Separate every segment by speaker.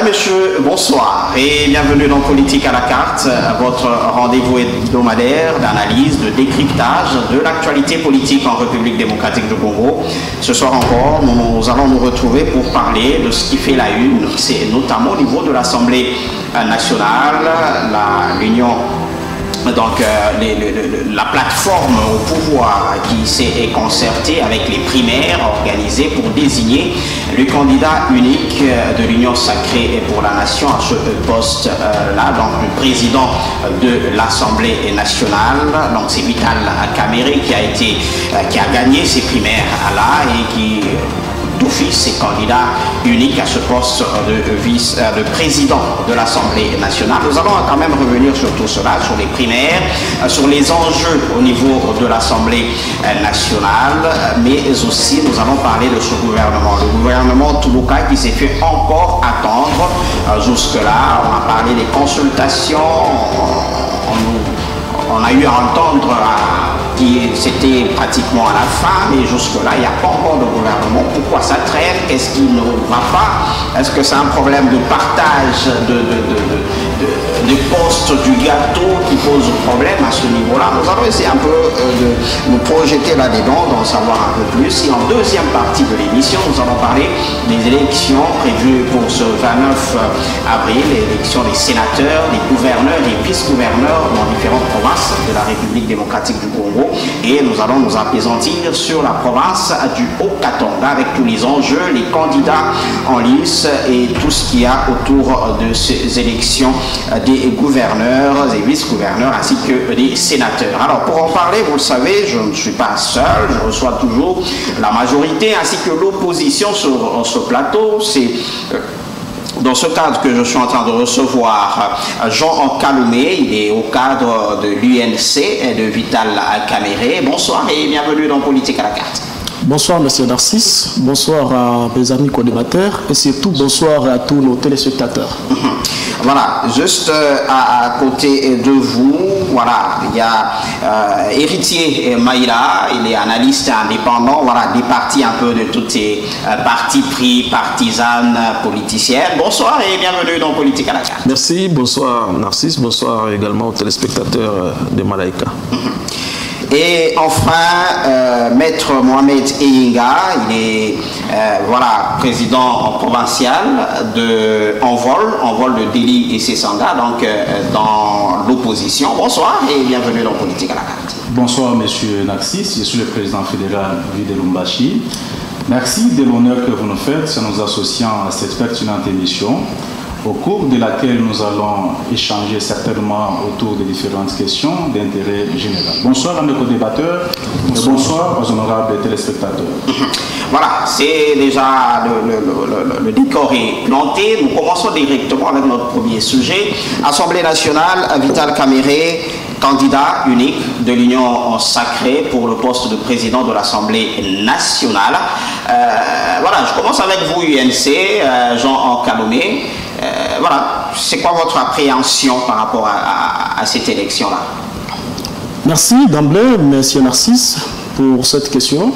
Speaker 1: Mesdames, Messieurs, bonsoir et bienvenue dans Politique à la carte, votre rendez-vous hebdomadaire d'analyse, de décryptage de l'actualité politique en République démocratique du Congo. Ce soir encore, nous allons nous retrouver pour parler de ce qui fait la une. C'est notamment au niveau de l'Assemblée nationale, l'Union. Donc la plateforme au pouvoir qui s'est concertée avec les primaires organisées pour désigner le candidat unique de l'Union sacrée pour la nation à ce poste-là, donc le président de l'Assemblée nationale. Donc c'est Vital Kamerhe qui a gagné ces primaires-là et qui d'office est candidat unique à ce poste de président de l'Assemblée nationale. Nous allons quand même revenir sur tout cela, sur les primaires, sur les enjeux au niveau de l'Assemblée nationale, mais aussi nous allons parler de ce gouvernement, le gouvernement Toulouka qui s'est fait encore attendre jusque-là. On a parlé des consultations, on a eu à entendre c'était pratiquement à la fin, mais jusque-là, il n'y a pas encore de gouvernement. Pourquoi ça traîne? Qu'est-ce qui ne va pas? Est-ce que c'est un problème de partage de postes du gâteau qui pose problème à ce niveau-là? Nous allons essayer un peu de nous projeter là-dedans, d'en savoir un peu plus. Et en deuxième partie de l'émission, nous allons parler des élections prévues pour ce 29 avril, l'élection des sénateurs, des gouverneurs, des vice-gouverneurs dans différentes provinces de la République démocratique du Congo. Et nous allons nous apaisantir sur la province du Haut-Katanga avec tous les enjeux, les candidats en lice et tout ce qu'il y a autour de ces élections des gouverneurs et vice-gouverneurs ainsi que des sénateurs. Alors pour en parler, vous le savez, je ne suis pas seul, je reçois toujours la majorité ainsi que l'opposition sur ce plateau. C'est dans ce cadre que je suis en train de recevoir Jean Kaloumé, il est au cadre de l'UNC et de Vital Kamerhe. Bonsoir et bienvenue dans Politique à la carte.
Speaker 2: Bonsoir M. Narcisse, bonsoir à mes amis co-débatteurs et surtout bonsoir à tous nos téléspectateurs.
Speaker 1: Voilà, juste à côté de vous, voilà, il y a Héritier Maïla, il est analyste indépendant, voilà, des partis un peu de toutes ces partis pris, partisanes, politiciennes. Bonsoir et bienvenue dans Politique à la carte.
Speaker 3: Merci, bonsoir Narcisse, bonsoir également aux téléspectateurs de Malaika.
Speaker 1: Et enfin, Maître Mohamed Eyinga, il est voilà, président provincial de Envol de Delhi et Sessanga, donc dans l'opposition. Bonsoir et bienvenue dans Politique à la carte.
Speaker 4: Bonsoir Monsieur Narcisse, je suis le président fédéral Vide Lumbashi. Merci de l'honneur que vous nous faites en nous associant à cette pertinente émission, au cours de laquelle nous allons échanger certainement autour de différentes questions d'intérêt général. Bonsoir à mes co-débatteurs et bonsoir aux honorables téléspectateurs.
Speaker 1: Voilà, c'est déjà le décor est planté. Nous commençons directement avec notre premier sujet. Assemblée nationale, Vital Kamerhe, candidat unique de l'Union sacrée pour le poste de président de l'Assemblée nationale. Voilà, je commence avec vous, UNC, Jean Kaloumé. Voilà, c'est quoi votre appréhension par rapport à cette élection-là?
Speaker 2: Merci d'emblée, M. Narcisse, pour cette question.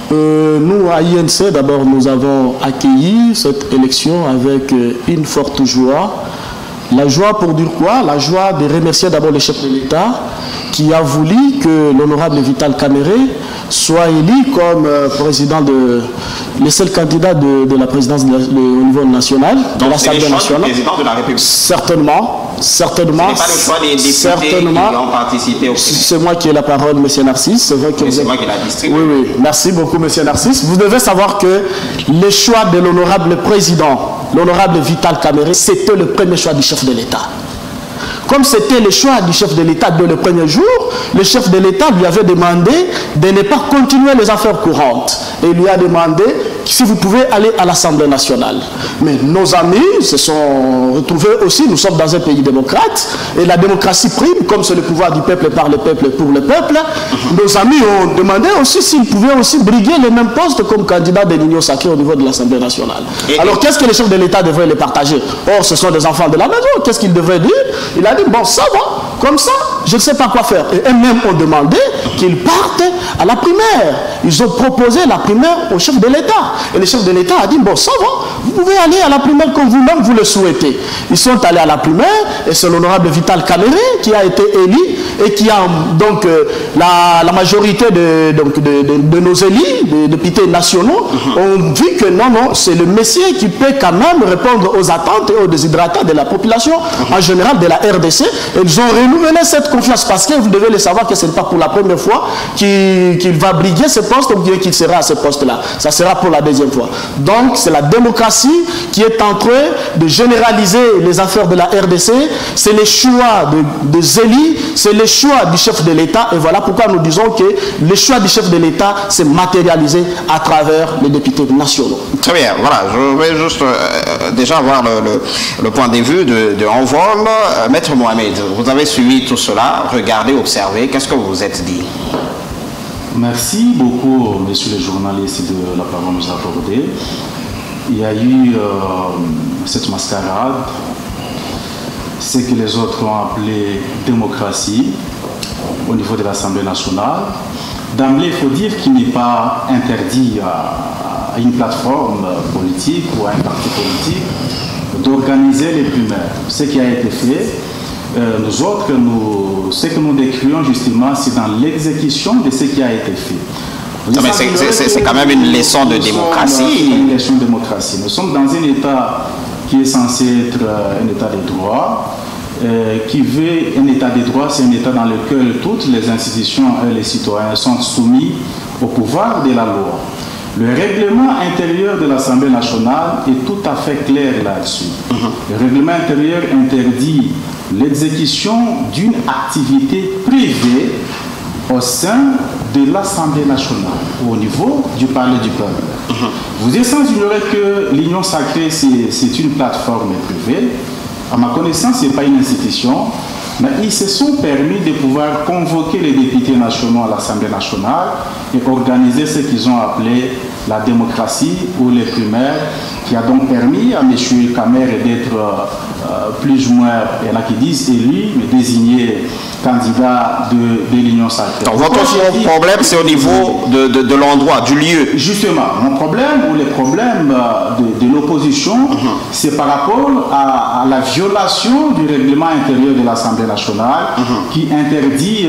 Speaker 2: Nous, à INC, d'abord, nous avons accueilli cette élection avec une forte joie. La joie pour dire quoi? La joie de remercier d'abord le chef de l'État qui a voulu que l'honorable Vital Kamerhe soit élu comme président le seul candidat de la présidence au niveau national, de l'Assemblée nationale.
Speaker 1: Président de la République.
Speaker 2: Certainement.
Speaker 1: Ce n'est pas le choix des députés qui ont participé au
Speaker 2: C'est moi qui ai la parole, M. Narcisse. C'est vrai que
Speaker 1: c'est moi qui la distribue.
Speaker 2: Oui, oui. Merci beaucoup, M. Narcisse. Vous devez savoir que le choix de l'honorable président, l'honorable Vital Kamerhe, c'était le premier choix du chef de l'État. Comme c'était le choix du chef de l'État dès le premier jour, le chef de l'État lui avait demandé de ne pas continuer les affaires courantes. Et il lui a demandé si vous pouvez aller à l'Assemblée nationale. Mais nos amis se sont retrouvés aussi, nous sommes dans un pays démocrate, et la démocratie prime, comme c'est le pouvoir du peuple par le peuple pour le peuple. Nos amis ont demandé aussi s'ils pouvaient aussi briguer les mêmes postes comme candidat de l'Union sacrée au niveau de l'Assemblée nationale. Alors qu'est-ce que le chef de l'État devrait les partager? Or, ce sont des enfants de la maison. Qu'est-ce qu'il devrait dire? Il a dit, bon, ça va, comme ça, je ne sais pas quoi faire. Et eux-mêmes ont demandé qu'ils partent à la primaire. ils ont proposé la primaire au chef de l'État. Et le chef de l'État a dit, bon, ça va, vous pouvez aller à la primaire comme vous-même vous le souhaitez. Ils sont allés à la primaire et c'est l'honorable Vital Kamerhe qui a été élu et qui a donc la majorité de nos élus, des députés nationaux, ont vu que non, c'est le messier qui peut quand même répondre aux attentes et aux déshydratants de la population, en général de la RDC. Et ils ont renouvelé cette confiance parce que vous devez le savoir que ce n'est pas pour la première fois qu'il va briguer ce poste ou bien qu'il sera à ce poste-là. Ça sera pour la deuxième fois. Donc c'est la démocratie qui est en train de généraliser les affaires de la RDC. C'est les choix des élus, c'est les choix du chef de l'État. Et voilà pourquoi nous disons que le choix du chef de l'État s'est matérialisé à travers les députés nationaux.
Speaker 1: Très bien, voilà, je vais juste déjà avoir le point de vue de Envol. Maître Mohamed, vous avez suivi tout cela, regardé, observé, qu'est-ce que vous vous êtes dit?
Speaker 4: Merci beaucoup, messieurs les journalistes, de la parole nous accorder. Il y a eu cette mascarade, ce que les autres ont appelé démocratie au niveau de l'Assemblée nationale. D'emblée, il faut dire qu'il n'est pas interdit à une plateforme politique ou à un parti politique d'organiser les primaires. Ce qui a été fait, nous autres, ce que nous décrions justement, c'est dans l'exécution de ce qui a été fait.
Speaker 1: C'est quand même une leçon de démocratie.
Speaker 4: Une leçon de démocratie. Nous sommes dans un État qui est censé être un État de droit, qui veut un État de droit, c'est un État dans lequel toutes les institutions et les citoyens sont soumis au pouvoir de la loi. Le règlement intérieur de l'Assemblée nationale est tout à fait clair là-dessus. Le règlement intérieur interdit l'exécution d'une activité privée au sein de l'Assemblée nationale, au niveau du Palais du Peuple. Vous êtes sans ignorer que l'Union sacrée, c'est une plateforme privée. À ma connaissance, ce n'est pas une institution, mais ils se sont permis de pouvoir convoquer les députés nationaux à l'Assemblée nationale et organiser ce qu'ils ont appelé la démocratie ou les primaires, qui a donc permis à M. Kamerhe d'être plus ou moins, il y en a qui disent élu, mais désigné candidat de l'Union sacrée.
Speaker 1: Donc votre problème, c'est au niveau de l'endroit, du lieu.
Speaker 4: Justement, mon problème ou les problèmes de l'opposition, c'est par rapport à la violation du règlement intérieur de l'Assemblée nationale qui interdit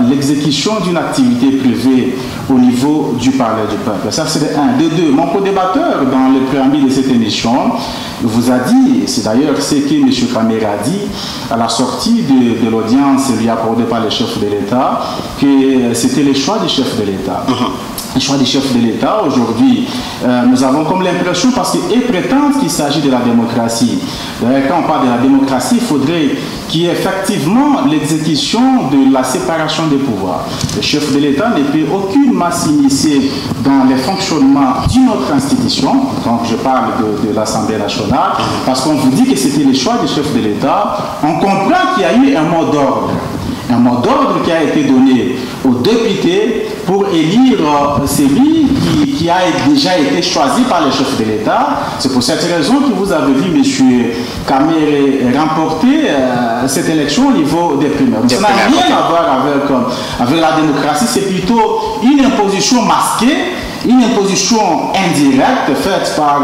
Speaker 4: l'exécution d'une activité privée au niveau du Palais du Peuple. Ça, c'est un. De deux, mon co-débatteur, dans le préambule de cette émission, vous a dit, c'est d'ailleurs ce que M. Kamerhe a dit à la sortie de l'audience lui accordée par le chef de l'État, que c'était le choix du chef de l'État. Le choix du chef de l'État, aujourd'hui, nous avons comme l'impression, parce qu'il prétend qu'il s'agit de la démocratie. Quand on parle de la démocratie, il faudrait qu'il y ait effectivement l'exécution de la séparation des pouvoirs. Le chef de l'État ne peut aucunement s'immiscer dans les fonctionnements d'une autre institution, donc je parle de l'Assemblée nationale, parce qu'on vous dit que c'était le choix du chef de l'État. On comprend qu'il y a eu un mot d'ordre. Un mot d'ordre qui a été donné aux députés pour élire celui qui a déjà été choisi par le chef de l'État. C'est pour cette raison que vous avez vu M. Kamerhe remporter cette élection au niveau des primaires. Ça n'a rien à voir avec la démocratie, c'est plutôt une imposition masquée, une imposition indirecte faite par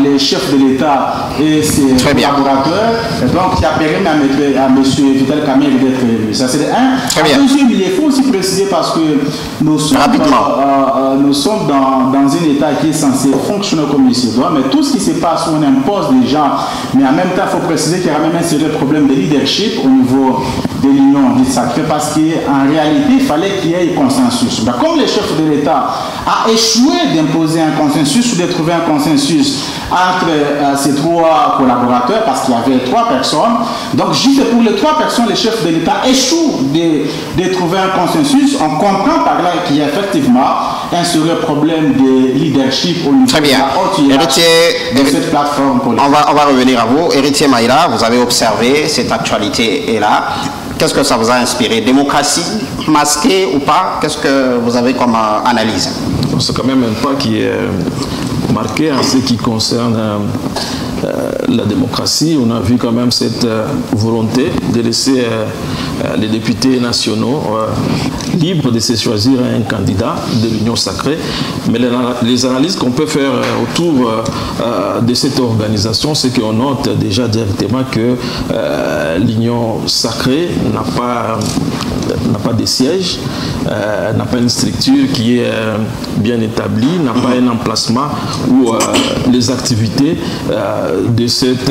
Speaker 4: les chefs de l'État et ses collaborateurs, et donc qui a permis à M. Vital Kamerhe d'être élu. Ça c'est un. Deuxième, il faut aussi préciser parce que nous sommes dans un État qui est censé fonctionner comme il se doit, mais tout ce qui se passe, on impose des gens, mais en même temps, il faut préciser qu'il y a même un sérieux problème de leadership au niveau de l'Union dite sacrée, parce qu'en réalité, il fallait qu'il y ait un consensus. Mais comme le chef de l'État a échoué d'imposer un consensus ou de trouver un consensus entre ces trois collaborateurs, parce qu'il y avait 3 personnes, donc juste pour les 3 personnes, le chef de l'État échoue de trouver un consensus. On comprend par là qu'il y a effectivement un sérieux problème de leadership au niveau de la haute hiérarchie de cette plateforme politique.
Speaker 1: On va revenir à vous. Héritier Maïla, vous avez observé cette actualité est là. Qu'est-ce que ça vous a inspiré? Démocratie masquée ou pas? Qu'est-ce que vous avez comme analyse?
Speaker 3: C'est quand même un pas qui est marqué en ce qui concerne la démocratie. On a vu quand même cette volonté de laisser les députés nationaux libres de se choisir un candidat de l'Union sacrée. Mais les analyses qu'on peut faire autour de cette organisation, c'est qu'on note déjà directement que l'Union sacrée n'a pas de siège, n'a pas une structure qui est bien établie, n'a pas un emplacement où les activités de cette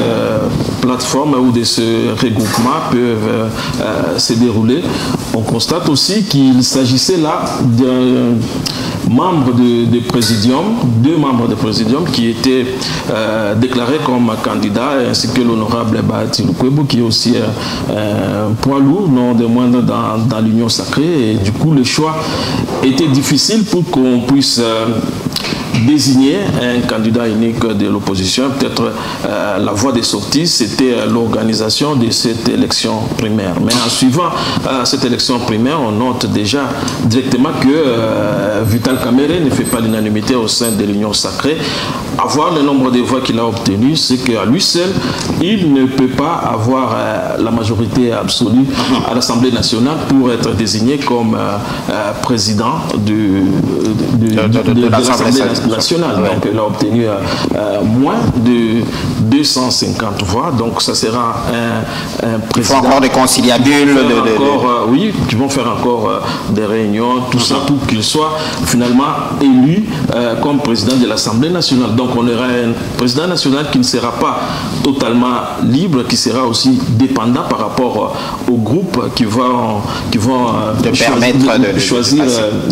Speaker 3: plateforme ou de ce regroupement peuvent se dérouler. On constate aussi qu'il s'agissait là d'un membre de Présidium, deux membres de Présidium qui étaient déclarés comme candidats, ainsi que l'honorable Bahati Lukwebo, qui est aussi un poids lourd, non de moindre dans l'Union sacrée. Et du coup, le choix était difficile pour qu'on puisse désigner un candidat unique de l'opposition. Peut-être la voie de sortie, c'était l'organisation de cette élection primaire. Mais en suivant cette élection primaire, on note déjà directement que Vital Kamerhe ne fait pas l'unanimité au sein de l'Union sacrée. Avoir le nombre de voix qu'il a obtenu, c'est qu'à lui seul, il ne peut pas avoir la majorité absolue à l'Assemblée nationale pour être désigné comme président de l'Assemblée nationale. Ouais. Donc, il a obtenu moins de 250 voix. Donc, ça sera un président.
Speaker 1: Il faut encore des conciliabules.
Speaker 3: Oui, qui vont faire encore des réunions, tout ça, pour qu'il soit finalement élu comme président de l'Assemblée nationale. Donc, on aura un président national qui ne sera pas totalement libre, qui sera aussi dépendant par rapport aux groupes qui vont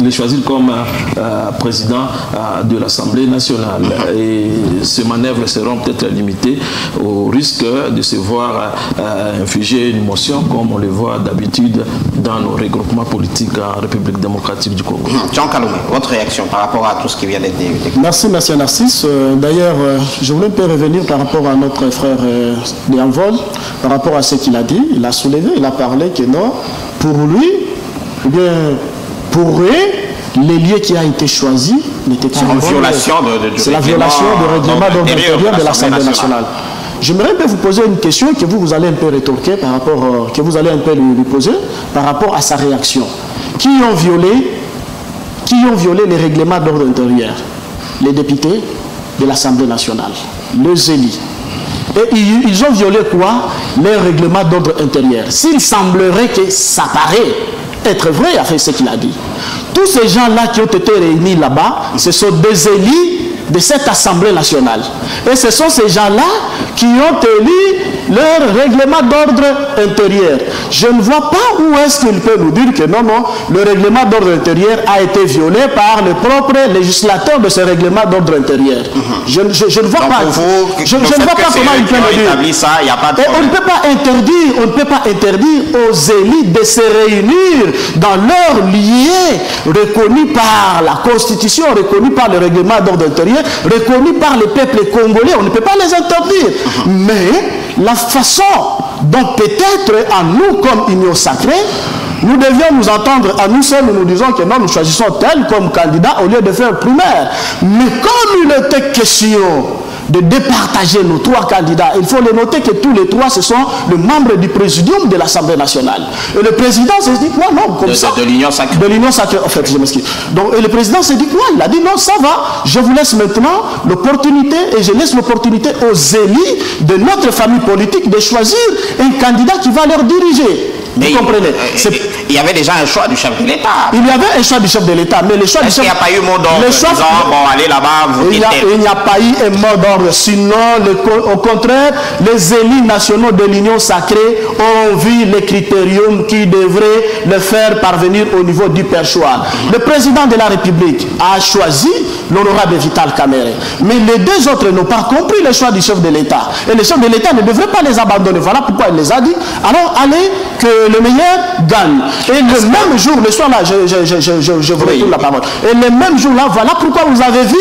Speaker 3: choisir comme président de l'Assemblée nationale. Et ces manœuvres seront peut-être limitées au risque de se voir infliger une motion comme on le voit d'habitude dans nos regroupements politiques en République démocratique du Congo.
Speaker 1: Jean Kaloumé, votre réaction par rapport à tout ce qui vient d'être dit?
Speaker 2: Merci, M. Narcisse. D'ailleurs, je voulais un peu revenir par rapport à notre frère de Envol, par rapport à ce qu'il a dit. Il a soulevé, il a parlé que non, pour lui, ou bien pour eux, les lieux qui a été choisi n'étaient pas en violation c'est la violation du règlement d'ordre intérieur de l'Assemblée nationale. J'aimerais vous poser une question que vous allez un peu rétorquer par rapport, que vous allez un peu lui poser par rapport à sa réaction. Qui ont violé les règlements d'ordre intérieur? Les députés de l'Assemblée nationale, les élus. Et ils ont violé quoi? Les règlements d'ordre intérieur. S'il semblerait que ça paraît être vrai avec ce qu'il a dit. Tous ces gens-là qui ont été réunis là-bas, ce sont des élus de cette Assemblée nationale. Et ce sont ces gens-là qui ont élu leur règlement d'ordre intérieur. Je ne vois pas où est-ce qu'il peut nous dire que non, le règlement d'ordre intérieur a été violé par le propre législateur de ce règlement d'ordre intérieur. Je ne vois pas. Je ne vois pas comment il peut le dire.
Speaker 1: Ça, y a pas de
Speaker 2: on ne peut pas interdire aux élus de se réunir dans leur lieu reconnu par la Constitution, reconnu par le règlement d'ordre intérieur, reconnu par le peuple congolais. On ne peut pas les interdire. Mais la façon dont peut-être à nous comme Union sacrée, nous devions nous entendre à nous seuls, nous disons que non, nous choisissons tel comme candidat au lieu de faire primaire. Mais comme il était question de départager nos trois candidats, il faut le noter que tous les trois, ce sont les membres du présidium de l'Assemblée nationale. Et le président s'est dit quoi? Non, comme ça.
Speaker 1: De l'Union sacrée.
Speaker 2: De l'Union sacrée, en fait, je m'excuse. Donc, et le président s'est dit quoi? Il a dit non, ça va, je vous laisse maintenant l'opportunité et je laisse l'opportunité aux élus de notre famille politique de choisir un candidat qui va leur diriger. Vous comprenez?
Speaker 1: Il y avait déjà un choix du chef de l'État.
Speaker 2: Il y avait un choix du chef de l'État, mais le choix du chef...
Speaker 1: Il n'y a pas eu mot d'ordre disant, bon, allez là-bas, vous
Speaker 2: il n'y a pas eu un mot d'ordre. Sinon, au contraire, les élus nationaux de l'Union sacrée ont vu les critériums qui devraient le faire parvenir au niveau du perchoir. Le président de la République a choisi l'honorable Vital Kamerhe. Mais les deux autres n'ont pas compris le choix du chef de l'État. Et le chef de l'État ne devrait pas les abandonner. Voilà pourquoi il les a dit. Alors, allez, que le meilleur gagne. Et le même jour, le soir là, je vous retourne la parole. Et le même jour là, voilà pourquoi vous avez vu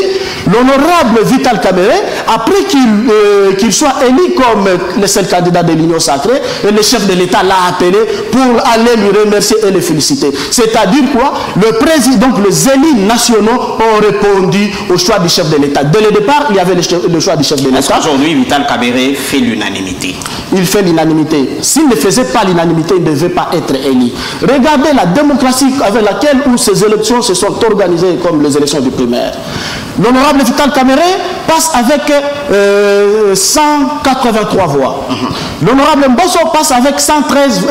Speaker 2: l'honorable Vital Kamerhe, après qu'il soit élu comme le seul candidat de l'Union sacrée, et le chef de l'État l'a appelé pour aller lui remercier et le féliciter. C'est-à-dire quoi? Le président, donc les élus nationaux ont répondu au choix du chef de l'État. Dès le départ, il y avait le choix du chef de l'État.
Speaker 1: Est-ce qu'aujourd'hui, Vital Kamerhe fait l'unanimité?
Speaker 2: Il fait l'unanimité. S'il ne faisait pas l'unanimité, il ne devait pas être élu. Regardez la démocratie avec laquelle ces élections se sont organisées comme les élections du primaire. L'honorable Vital Kamerhe passe avec 183 voix. L'honorable Mbosso passe avec 113,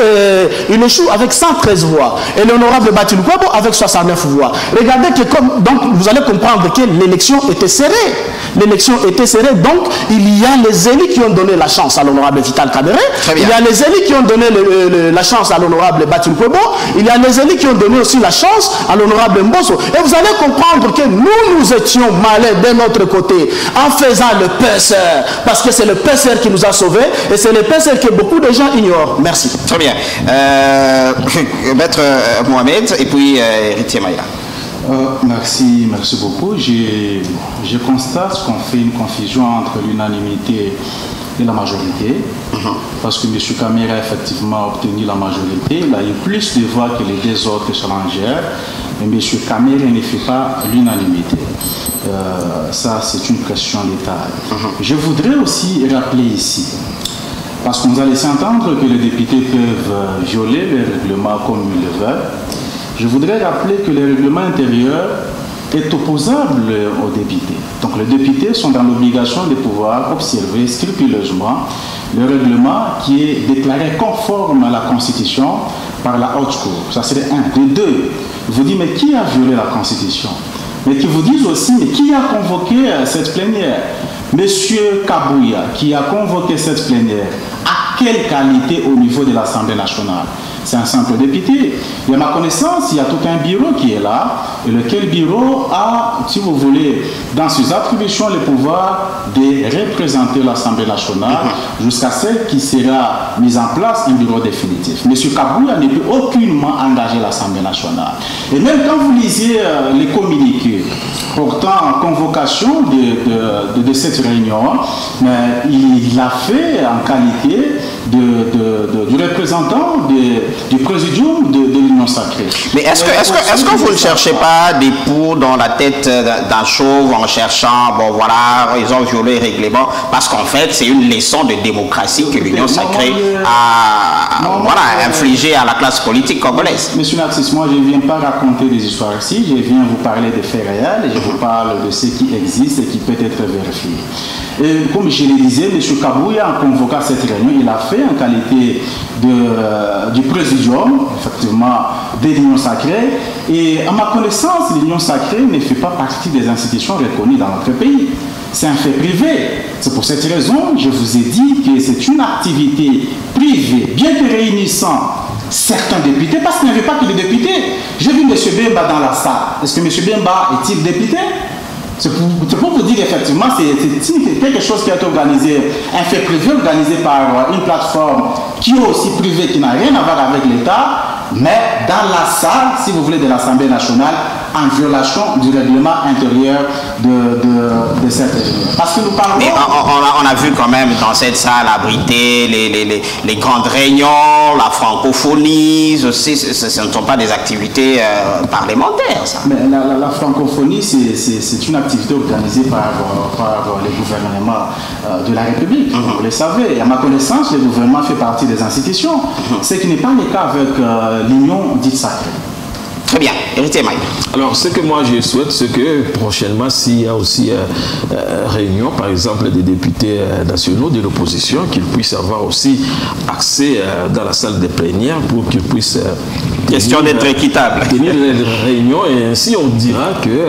Speaker 2: il échoue avec 113 voix. Et l'honorable Batil Kwabo avec 69 voix. Regardez que donc vous allez comprendre que l'élection était serrée. L'élection était serrée, donc il y a les élus qui ont donné la chance à l'honorable Vital Kamerhe. Il y a les élus qui ont donné la chance à l'honorable Batil Kwabo. Il y a les élus qui ont donné aussi la chance à l'honorable Mbosso. Et vous allez comprendre que nous étions malins de notre côté en faisant le PSR, parce que c'est le PSR qui nous a sauvés et c'est le PSR que beaucoup de gens ignorent. Merci.
Speaker 1: Très bien. Maître Mohamed et puis Héritier Maïla.
Speaker 4: Merci beaucoup. Je constate qu'on fait une confusion entre l'unanimité et la majorité, parce que M. Kamerhe a effectivement obtenu la majorité, il a eu plus de voix que les deux autres challengers, mais M. Kamerhe ne fait pas l'unanimité. Ça, c'est une question d'État. Je voudrais aussi rappeler ici, parce qu'on nous a laissé entendre que les députés peuvent violer le règlement comme ils le veulent. Je voudrais rappeler que le règlement intérieur est opposable aux députés. Donc les députés sont dans l'obligation de pouvoir observer scrupuleusement le règlement qui est déclaré conforme à la Constitution par la Haute Cour. Ça serait un. De deux, vous dites, mais qui a violé la Constitution? Mais qui vous disent aussi, mais qui a convoqué cette plénière? Monsieur Kabouya, qui a convoqué cette plénière, à quelle qualité au niveau de l'Assemblée nationale? C'est un simple député. Et à ma connaissance, il y a tout un bureau qui est là, et lequel bureau a, si vous voulez, dans ses attributions, le pouvoir de représenter l'Assemblée nationale jusqu'à celle qui sera mise en place, un bureau définitif. M. Kabouya ne peut aucunement engager l'Assemblée nationale. Et même quand vous lisez les communiqués portant convocation de cette réunion, il l'a fait en qualité du représentant du présidium de l'Union sacrée.
Speaker 1: Mais est-ce que vous ne cherchez pas des poux dans la tête d'un chauve en cherchant, bon voilà, ils ont violé le règlement, parce qu'en fait c'est une leçon de démocratie que l'Union sacrée a infligée à la classe politique congolaise.
Speaker 4: Monsieur Narcisse, moi je ne viens pas raconter des histoires ici, je viens vous parler des faits réels et je vous parle de ce qui existe et qui peut être vérifié. Et comme je le disais, M. Kabouya, en convoquant cette réunion, il a fait en qualité du présidium, effectivement, de l'Union sacrée. Et à ma connaissance, l'Union sacrée ne fait pas partie des institutions reconnues dans notre pays. C'est un fait privé. C'est pour cette raison que je vous ai dit que c'est une activité privée, bien que réunissant certains députés, parce qu'il n'y avait pas que des députés. J'ai vu M. Bemba dans la salle. Est-ce que M. Bemba est-il député? C'est pour vous dire effectivement, c'est quelque chose qui a été organisé, un fait privé organisé par une plateforme qui est aussi privée, qui n'a rien à voir avec l'État, mais dans la salle, si vous voulez, de l'Assemblée nationale, en violation du règlement intérieur de cette réunion. Parce que nous parlons...
Speaker 1: Mais on a vu quand même dans cette salle abriter les grandes réunions, la francophonie, ce ne sont pas des activités parlementaires, ça.
Speaker 4: Mais la francophonie, c'est une activité organisée par les gouvernements de la République, vous le savez. Et à ma connaissance, le gouvernement fait partie des institutions, ce qui n'est pas le cas avec l'Union dite sacrée.
Speaker 1: Très bien. Héritier Mike.
Speaker 3: Alors, ce que moi je souhaite, c'est que prochainement, s'il y a aussi réunion, par exemple, des députés nationaux de l'opposition, qu'ils puissent avoir aussi accès dans la salle des plénières pour qu'ils puissent...
Speaker 1: Question d'être équitable.
Speaker 3: Tenir les réunions et ainsi on dira que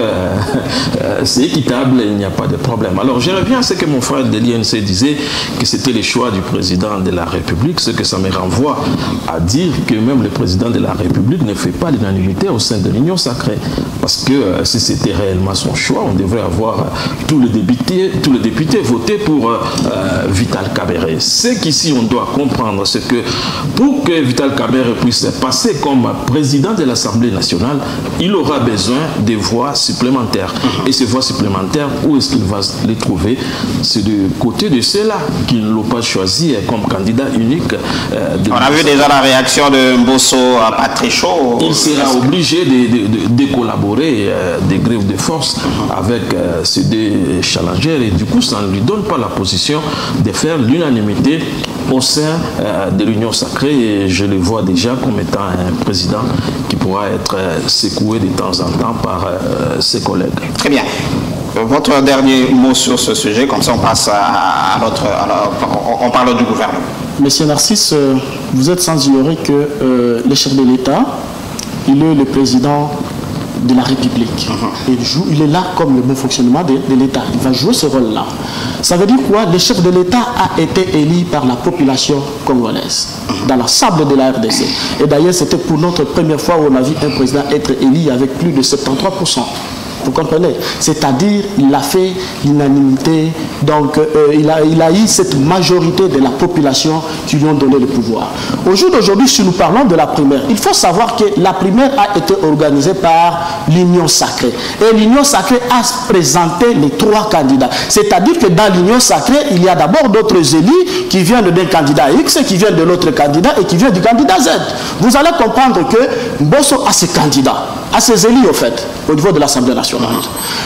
Speaker 3: c'est équitable et il n'y a pas de problème. Alors, je reviens à ce que mon frère de l'INC disait, que c'était le choix du président de la République, ce que ça me renvoie à dire que même le président de la République ne fait pas l'unanimité unanimité au sein de l'Union sacrée. Parce que si c'était réellement son choix, on devrait avoir tous les députés voter pour Vital Kamerhe. Ce qu'ici on doit comprendre, c'est que pour que Vital Kamerhe puisse passer comme président de l'Assemblée nationale, il aura besoin de voix supplémentaires. Et ces voix supplémentaires, où est-ce qu'il va les trouver? C'est du côté de ceux-là qui ne l'ont pas choisi comme candidat unique.
Speaker 1: On a vu déjà la réaction de Mbosso pas très chaud.
Speaker 3: Il sera obligé de collaborer des grèves de force avec ces deux challengers, et du coup ça ne lui donne pas la position de faire l'unanimité au sein de l'Union sacrée, et je le vois déjà comme étant un président qui pourra être secoué de temps en temps par ses collègues.
Speaker 1: Très bien. Votre dernier mot sur ce sujet, comme ça on passe à l'autre, on parle du gouvernement.
Speaker 2: Monsieur Narcisse, vous êtes sans ignorer que le chef de l'État, il est le président de la République. Il est là comme le bon fonctionnement de l'État. Il va jouer ce rôle-là. Ça veut dire quoi? Le chef de l'État a été élu par la population congolaise, dans l'ensemble de la RDC. Et d'ailleurs, c'était pour notre première fois où on a vu un président être élu avec plus de 73%. Vous comprenez? C'est-à-dire, il a fait l'unanimité, donc il a eu cette majorité de la population qui lui ont donné le pouvoir. Au jour d'aujourd'hui, si nous parlons de la primaire, il faut savoir que la primaire a été organisée par l'Union sacrée. Et l'Union sacrée a présenté les 3 candidats. C'est-à-dire que dans l'Union sacrée, il y a d'abord d'autres élus qui viennent d'un candidat X, qui viennent de l'autre candidat et qui viennent du candidat Z. Vous allez comprendre que Mbosso a ses candidats, a ses élus au fait, au niveau de l'Assemblée nationale.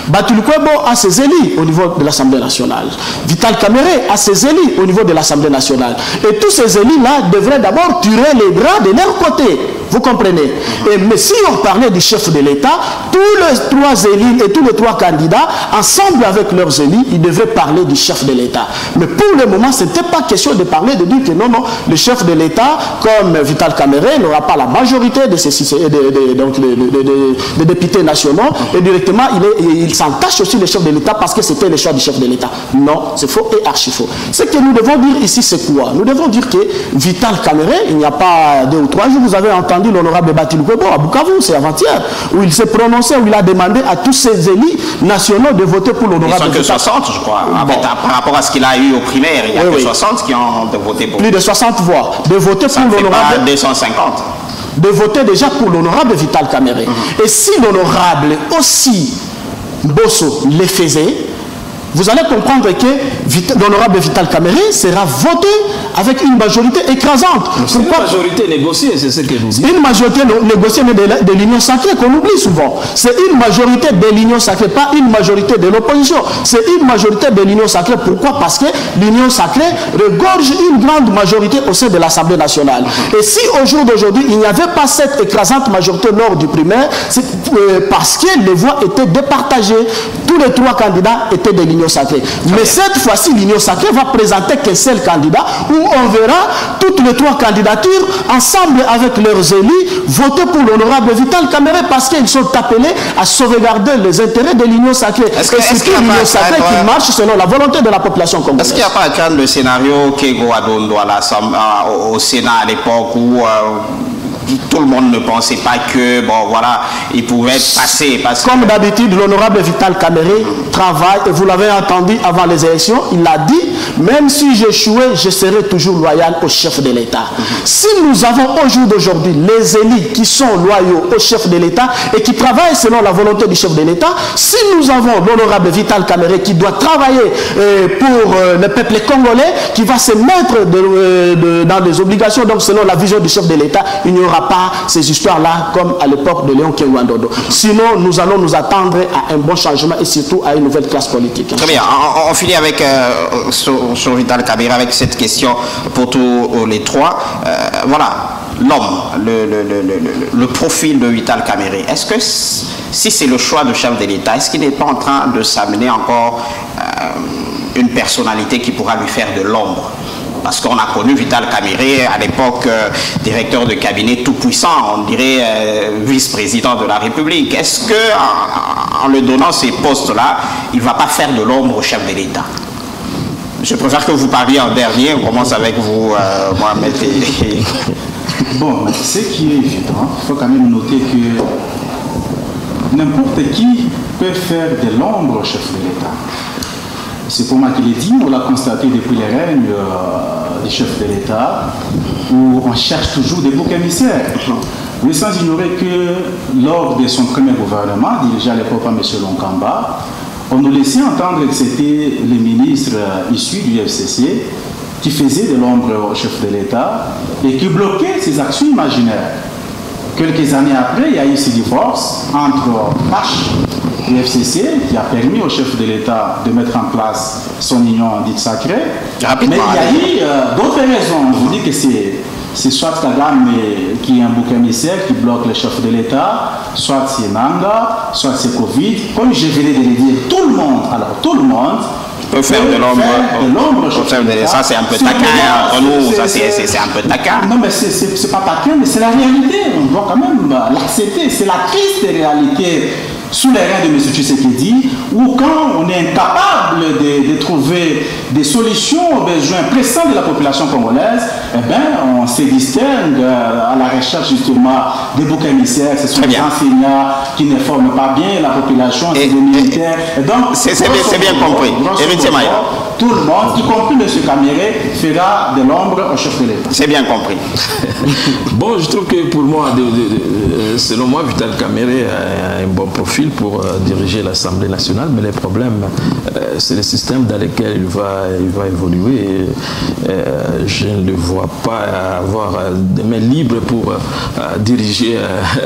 Speaker 2: Batul Kwebo a ses élus au niveau de l'Assemblée nationale. Vital Kamerhe a ses élus au niveau de l'Assemblée nationale. Et tous ces élus-là devraient d'abord tirer les bras de leur côté. Vous comprenez? Mais si on parlait du chef de l'État, tous les 3 élus et tous les 3 candidats, ensemble avec leurs élus, ils devraient parler du chef de l'État. Mais pour le moment, ce n'était pas question de parler, de dire que non, non, le chef de l'État, comme Vital Kamerhe, n'aura pas la majorité de ces députés nationaux, et directement, il s'entache aussi le chef de l'État parce que c'était le choix du chef de l'État. Non, c'est faux et archi faux. Ce que nous devons dire ici, c'est quoi? Nous devons dire que Vital Kamerhe, il n'y a pas 2 ou 3 jours, vous avez entendu l'honorable Batil Kwebo à Bukavu, c'est avant-hier, où il s'est prononcé, où il a demandé à tous ces élus nationaux de voter pour l'honorable.
Speaker 1: Ils sont que 60, je crois. Bon. Par rapport à ce qu'il a eu aux primaires, il y a que 60 qui ont voté pour.
Speaker 2: Plus de 60 voix. De voter pour l'honorable.
Speaker 1: 250.
Speaker 2: De voter déjà pour l'honorable Vital Kamerhe. Et si l'honorable aussi Mbosso le faisait, vous allez comprendre que l'honorable Vital Kamerhe sera voté avec une majorité écrasante.
Speaker 3: C'est une majorité négociée, c'est ce que nous disons.
Speaker 2: Une majorité négociée de l'Union sacrée qu'on oublie souvent. C'est une majorité de l'Union sacrée, pas une majorité de l'opposition. C'est une majorité de l'Union sacrée. Pourquoi? Parce que l'Union sacrée regorge une grande majorité au sein de l'Assemblée nationale. Et si au jour d'aujourd'hui, il n'y avait pas cette écrasante majorité lors du primaire, c'est parce que les voix étaient départagées. Tous les 3 candidats étaient de l'Union sacrée. Mais cette fois-ci, l'Union sacrée va présenter qu'un seul candidat où on verra toutes les 3 candidatures ensemble avec leurs élus voter pour l'honorable Vital Kamerhe parce qu'ils sont appelés à sauvegarder les intérêts de l'Union sacrée. Et c'est l'Union sacrée qui marche selon la volonté de la population congolaise.
Speaker 1: Est-ce qu'il n'y a pas à craindre le scénario qu'Ego Adondo au Sénat à l'époque où tout le monde ne pensait pas que, bon voilà, il pouvait passer.
Speaker 2: Comme d'habitude, l'honorable Vital Kamerhe travaille, et vous l'avez entendu avant les élections, il a dit, même si j'échouais, je serai toujours loyal au chef de l'État. Si nous avons au jour d'aujourd'hui les élus qui sont loyaux au chef de l'État et qui travaillent selon la volonté du chef de l'État, si nous avons l'honorable Vital Kamerhe qui doit travailler pour le peuple congolais, qui va se mettre dans des obligations, donc selon la vision du chef de l'État, il n'y aura pas ces histoires-là comme à l'époque de Léon Kenwandodo. Sinon, nous allons nous attendre à un bon changement et surtout à une nouvelle classe politique.
Speaker 1: Très bien. On finit avec sur Vital Kamerhe avec cette question pour tous les 3. Voilà, l'homme, le profil de Vital Kamerhe. Est-ce que si c'est le choix du chef de l'État, est-ce qu'il n'est pas en train de s'amener encore une personnalité qui pourra lui faire de l'ombre? Parce qu'on a connu Vital Kamerhe à l'époque directeur de cabinet tout puissant, on dirait vice-président de la République. Est-ce que en le donnant ces postes-là, il ne va pas faire de l'ombre au chef de l'État? Je préfère que vous parliez en dernier. On commence avec vous, Mohamed.
Speaker 4: Bon, ce qui est évident, il faut quand même noter que n'importe qui peut faire de l'ombre au chef de l'État. C'est pour moi qu'il est dit, on l'a constaté depuis les règnes du chef de l'État, où on cherche toujours des boucs émissaires. Mais sans ignorer que lors de son premier gouvernement, dirigé à l'époque par M. Lonkamba, on nous laissait entendre que c'était les ministres issus du FCC qui faisaient de l'ombre au chef de l'État et qui bloquaient ses actions imaginaires. Quelques années après, il y a eu ce divorce entre Pache et FCC qui a permis au chef de l'État de mettre en place son union dite sacrée. Mais il y a eu d'autres raisons. Je vous dis que c'est soit Kagame qui est un bouc émissaire qui bloque le chef de l'État, soit c'est Nanga, soit c'est Covid. Comme je venais de le dire, tout le monde
Speaker 1: peut faire de l'ombre. Ça, c'est un peu taquin entre nous. Ça, c'est un peu taquin.
Speaker 4: Non, mais c'est pas taquin, mais c'est la réalité. On doit quand même l'accepter. C'est la triste réalité sous les reins de M. Tshisekedi, où quand on est incapable de trouver des solutions aux besoins pressants de la population congolaise, eh bien, on se distingue à la recherche justement des boucs émissaires. Ce sont des enseignants qui ne forment pas bien la population, c'est des militaires. Et donc,
Speaker 1: c'est bien compris.
Speaker 4: Tout le monde, y compris M. Kamere, fera de l'ombre au chef de l'État.
Speaker 1: C'est bien compris.
Speaker 3: Bon, je trouve que pour moi, selon moi, Vital Kamere a un bon profil pour diriger l'Assemblée nationale, mais les problèmes, c'est le système dans lequel il va évoluer. Je ne le vois pas avoir des mains libres pour diriger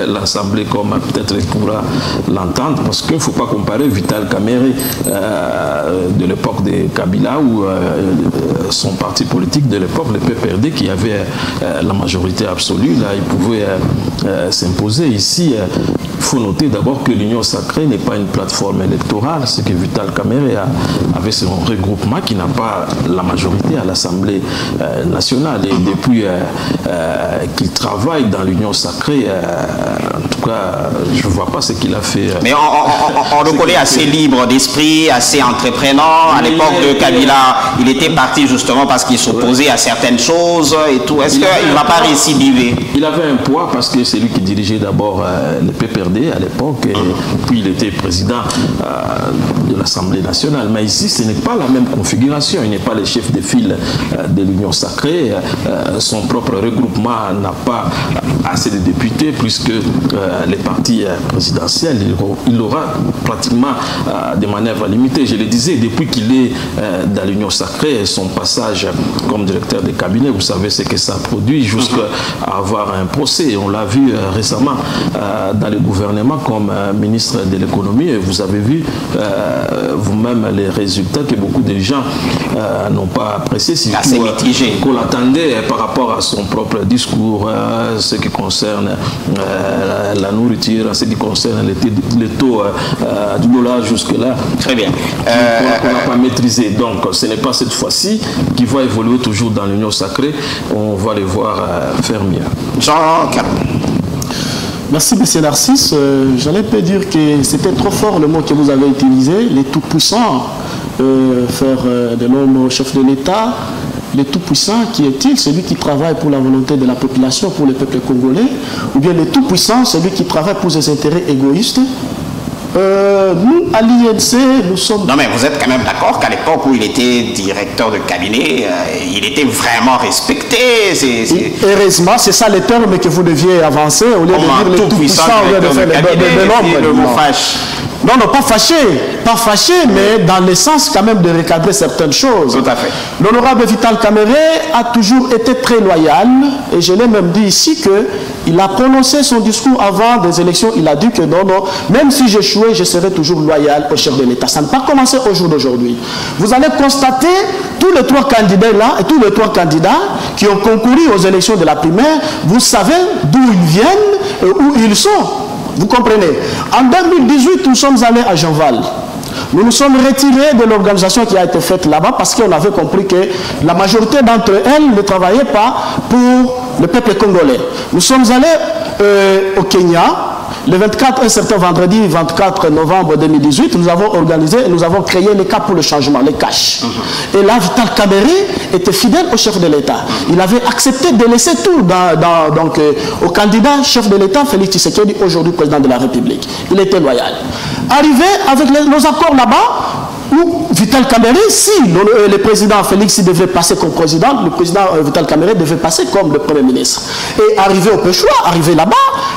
Speaker 3: l'Assemblée comme peut-être il pourra l'entendre, parce qu'il ne faut pas comparer Vital Kamere de l'époque de Kabila ou son parti politique de l'époque, le PPRD, qui avait la majorité absolue. Là, il pouvait s'imposer. Ici, il faut noter d'abord que l'Union sacrée n'est pas une plateforme électorale, c'est que Vital Kamere avait son regroupement qui n'a pas la majorité à l'Assemblée nationale. Et depuis qu'il travaille dans l'Union sacrée, en tout cas, je ne vois pas ce qu'il a fait.
Speaker 1: Mais on le connaît assez libre d'esprit, assez entreprenant. À l'époque de Kabila, il était parti justement parce qu'il s'opposait à certaines choses et tout. Est-ce qu'il ne va pas récidiver?
Speaker 3: Il avait un poids parce que c'est lui qui dirigeait d'abord le PPRD à l'époque, et puis il était président de l'Assemblée nationale. Mais ici, ce n'est pas la même configuration. Il n'est pas le chef de file de l'Union sacrée. Son propre regroupement n'a pas assez de députés, puisque les partis présidentiels, il aura pratiquement des manœuvres limitées. Je le disais, depuis qu'il est dans l'Union sacrée, son passage comme directeur de cabinet, vous savez ce que ça produit, jusqu'à avoir un procès. On l'a vu récemment dans le gouvernement comme ministre de l'économie, et vous avez vu vous-même les résultats que beaucoup de gens n'ont pas appréciés,
Speaker 1: assez mitigé,
Speaker 3: qu'on l'attendait par rapport à son propre discours, ce qui concerne la nourriture, ce qui concerne les taux du dollar jusque-là.
Speaker 1: Très bien.
Speaker 3: Qu'on n'a pas maîtrisé. Donc, ce n'est pas cette fois-ci qui va évoluer toujours dans l'Union sacrée. On va les voir faire mieux.
Speaker 1: Jean.
Speaker 2: Merci, M. Narcisse. J'allais pas dire que c'était trop fort le mot que vous avez utilisé, les tout-puissants, faire de l'homme au chef de l'État. Le tout-puissant, qui est-il? Celui qui travaille pour la volonté de la population, pour le peuple congolais, ou bien le tout-puissant, celui qui travaille pour ses intérêts égoïstes? Nous, à l'INC, nous sommes...
Speaker 1: Non, mais vous êtes quand même d'accord qu'à l'époque où il était directeur de cabinet, il était vraiment respecté.
Speaker 2: Heureusement, c'est ça le terme que vous deviez avancer, au lieu de dire le tout-puissant, au lieu de faire de l'homme. Non, non, pas fâché, mais dans le sens quand même de recadrer certaines choses.
Speaker 1: Tout à fait.
Speaker 2: L'honorable Vital Kamere a toujours été très loyal, et je l'ai même dit ici qu'il a prononcé son discours avant des élections, il a dit que non, même si j'échouais, je serai toujours loyal au chef de l'État. Ça n'a pas commencé au jour d'aujourd'hui. Vous allez constater tous les trois candidats là, et tous les trois candidats qui ont concouru aux élections de la primaire, vous savez d'où ils viennent et où ils sont. Vous comprenez? En 2018, nous sommes allés à Jeanval. Nous nous sommes retirés de l'organisation qui a été faite là-bas parce qu'on avait compris que la majorité d'entre elles ne travaillaient pas pour le peuple congolais. Nous sommes allés au Kenya Le 24, un certain vendredi 24 novembre 2018, nous avons organisé, nous avons créé les cas pour le changement, les caches. Et là, Vital Kamerhe était fidèle au chef de l'État. Il avait accepté de laisser tout au candidat chef de l'État, Félix Tshisekedi, aujourd'hui président de la République. Il était loyal. Arrivé avec nos accords là-bas, où Vital Kamerhe, si le président Félix devait passer comme président, le président Vital Kamerhe devait passer comme le Premier ministre. Et arrivé au Peshwa, arrivé là-bas,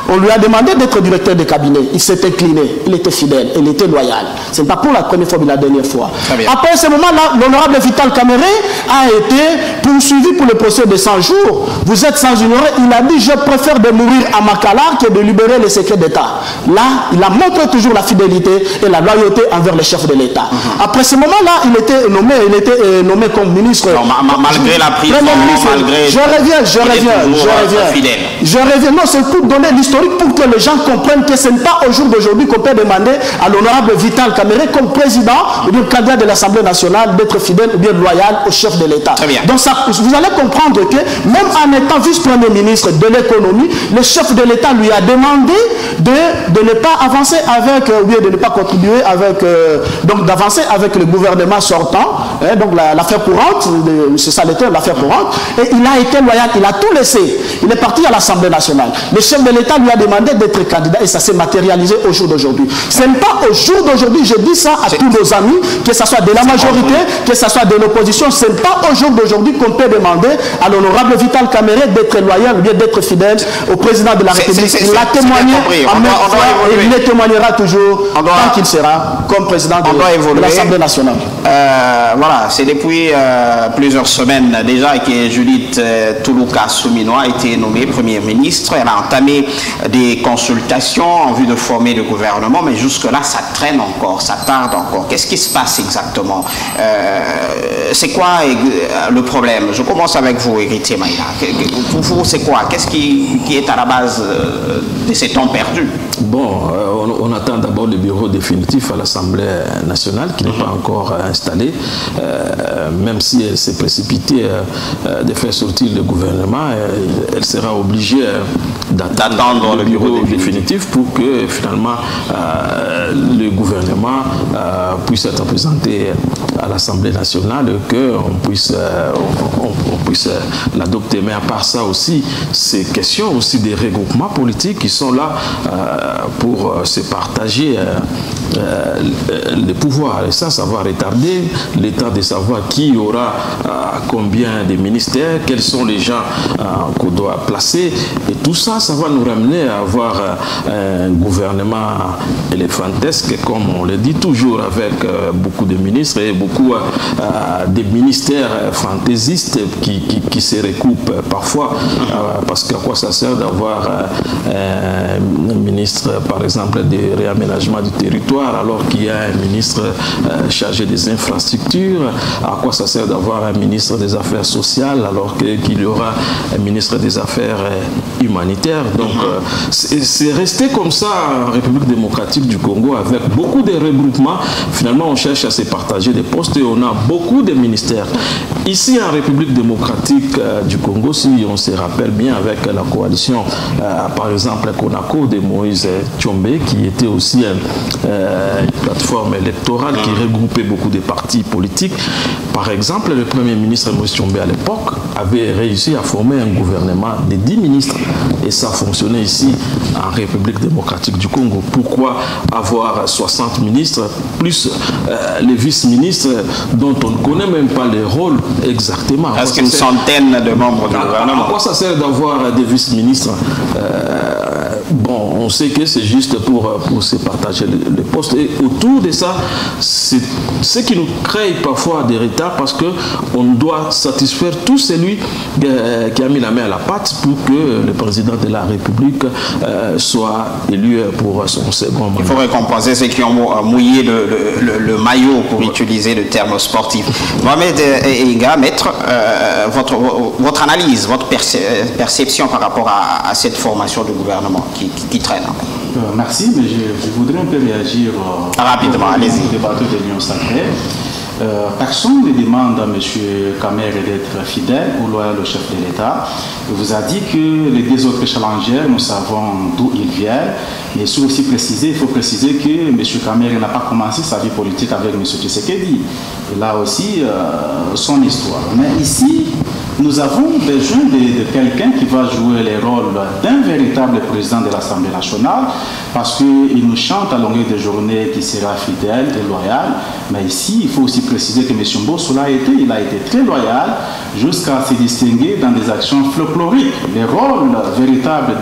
Speaker 2: on lui a demandé d'être directeur de cabinet. Il s'est incliné, il était fidèle, il était loyal. Ce n'est pas pour la première fois, mais la dernière fois. Après ce moment-là, l'honorable Vital Kamerhe a été poursuivi pour le procès de 100 jours. Vous êtes sans ignorer, il a dit « Je préfère de mourir à Makala que de libérer les secrets d'État ». Là, il a montré toujours la fidélité et la loyauté envers le chef de l'État. Après ce moment-là, il était nommé comme ministre.
Speaker 1: Non, malgré la prison, malgré...
Speaker 2: Je reviens. Non, c'est pour donner l'historique pour que les gens comprennent que ce n'est pas au jour d'aujourd'hui qu'on peut demander à l'honorable Vital Kamerhe comme président ou bien candidat de l'Assemblée nationale d'être fidèle ou bien loyal au chef de l'État. Donc ça, vous allez comprendre que même en étant vice-premier ministre de l'économie, le chef de l'État lui a demandé de ne pas avancer avec, ou bien de ne pas contribuer avec, donc d'avancer avec le gouvernement sortant, hein, donc l'affaire courante, c'est ça le terme, l'affaire courante, et il a été loyal, il a tout laissé. Il est parti à l'Assemblée nationale. Le chef de l'État lui a demandé d'être candidat et ça s'est matérialisé au jour d'aujourd'hui. Ce n'est pas au jour d'aujourd'hui, je dis ça à tous nos amis, que ce soit de la majorité, que ce soit de l'opposition, ce n'est pas au jour d'aujourd'hui qu'on peut demander à l'honorable Vital Kamerhe d'être loyal ou bien d'être fidèle au président de la République. Il l'a témoigné en même temps et il le témoignera toujours tant qu'il sera comme président de l'Assemblée nationale.
Speaker 1: Voilà, c'est depuis plusieurs semaines déjà que Judith Toulouka Soumino a été nommée Premier ministre. Elle a entamé des consultations en vue de former le gouvernement, mais jusque-là, ça traîne encore, ça tarde encore. Qu'est-ce qui se passe exactement? C'est quoi le problème? Je commence avec vous, Héritier Maïla. Pour vous, c'est quoi? Qu'est-ce qui est à la base de ces temps perdus?
Speaker 3: Bon, on attend d'abord le bureau définitif à l'Assemblée nationale qui n'est pas encore installé. Même si elle s'est précipitée de faire sortir le gouvernement, elle sera obligée d'attendre le bureau définitif pour que finalement le gouvernement puisse être présenté à l'Assemblée nationale et qu'on puisse, l'adopter. Mais à part ça aussi, c'est question aussi des regroupements politiques qui sont là pour se partager les pouvoirs. Et ça va retarder l'état de savoir qui aura combien de ministères, quels sont les gens qu'on doit placer. Et tout ça, ça va nous ramener à avoir un gouvernement éléphantesque, comme on le dit toujours, avec beaucoup de ministres et beaucoup de ministères fantaisistes qui se recoupent parfois. Parce qu'à quoi ça sert d'avoir un ministre, par exemple, de réaménagement du territoire, alors qu'il y a un ministre chargé des infrastructures? À quoi ça sert d'avoir un ministre des Affaires sociales alors qu'il y aura un ministre des Affaires humanitaires? Donc c'est resté comme ça en République démocratique du Congo, avec beaucoup de regroupements. Finalement, on cherche à se partager des postes et on a beaucoup de ministères. Ici, en République démocratique du Congo, si on se rappelle bien, avec la coalition, par exemple, CONACO de Moïse Tshombe, qui était aussi une plateforme électorale qui regroupait beaucoup de partis politiques. Par exemple, le Premier ministre Moïse Tshombe à l'époque avait réussi à former un gouvernement de 10 ministres et ça fonctionnait ici en République démocratique du Congo. Pourquoi avoir 60 ministres plus les vice-ministres dont on ne connaît même pas les rôles exactement?
Speaker 1: Presque une centaine de membres du gouvernement.
Speaker 3: À quoi ça sert d'avoir des vice-ministres? Bon, on sait que c'est juste pour se partager les postes. Et autour de ça, c'est ce qui nous crée parfois des retards parce qu'on doit satisfaire tout celui qui a mis la main à la pâte pour que le président de la République soit élu pour son second mandat.
Speaker 1: Il faut récompenser ceux qui ont mouillé le maillot, pour utiliser le terme sportif. Mohamed Inga, maître, votre analyse, votre perception par rapport à cette formation du gouvernement qui traîne.
Speaker 4: Merci, mais je voudrais un peu réagir
Speaker 1: rapidement, allez-y.
Speaker 4: Au débat de l'Union sacrée. personne ne demande à M. Kamere d'être fidèle ou loyal au chef de l'État. Il vous a dit que les deux autres challengers, nous savons d'où ils viennent. Mais il faut aussi préciser, que M. Kamere n'a pas commencé sa vie politique avec M. Tshisekedi. Il a aussi son histoire. Mais ici, nous avons besoin de quelqu'un qui va jouer le rôle d'un véritable président de l'Assemblée nationale, parce qu'il nous chante à longueur de journée qu'il sera fidèle et loyal. Mais ici, il faut aussi préciser que M. Mbosso il a été très loyal jusqu'à se distinguer dans des actions folkloriques. Le rôle véritable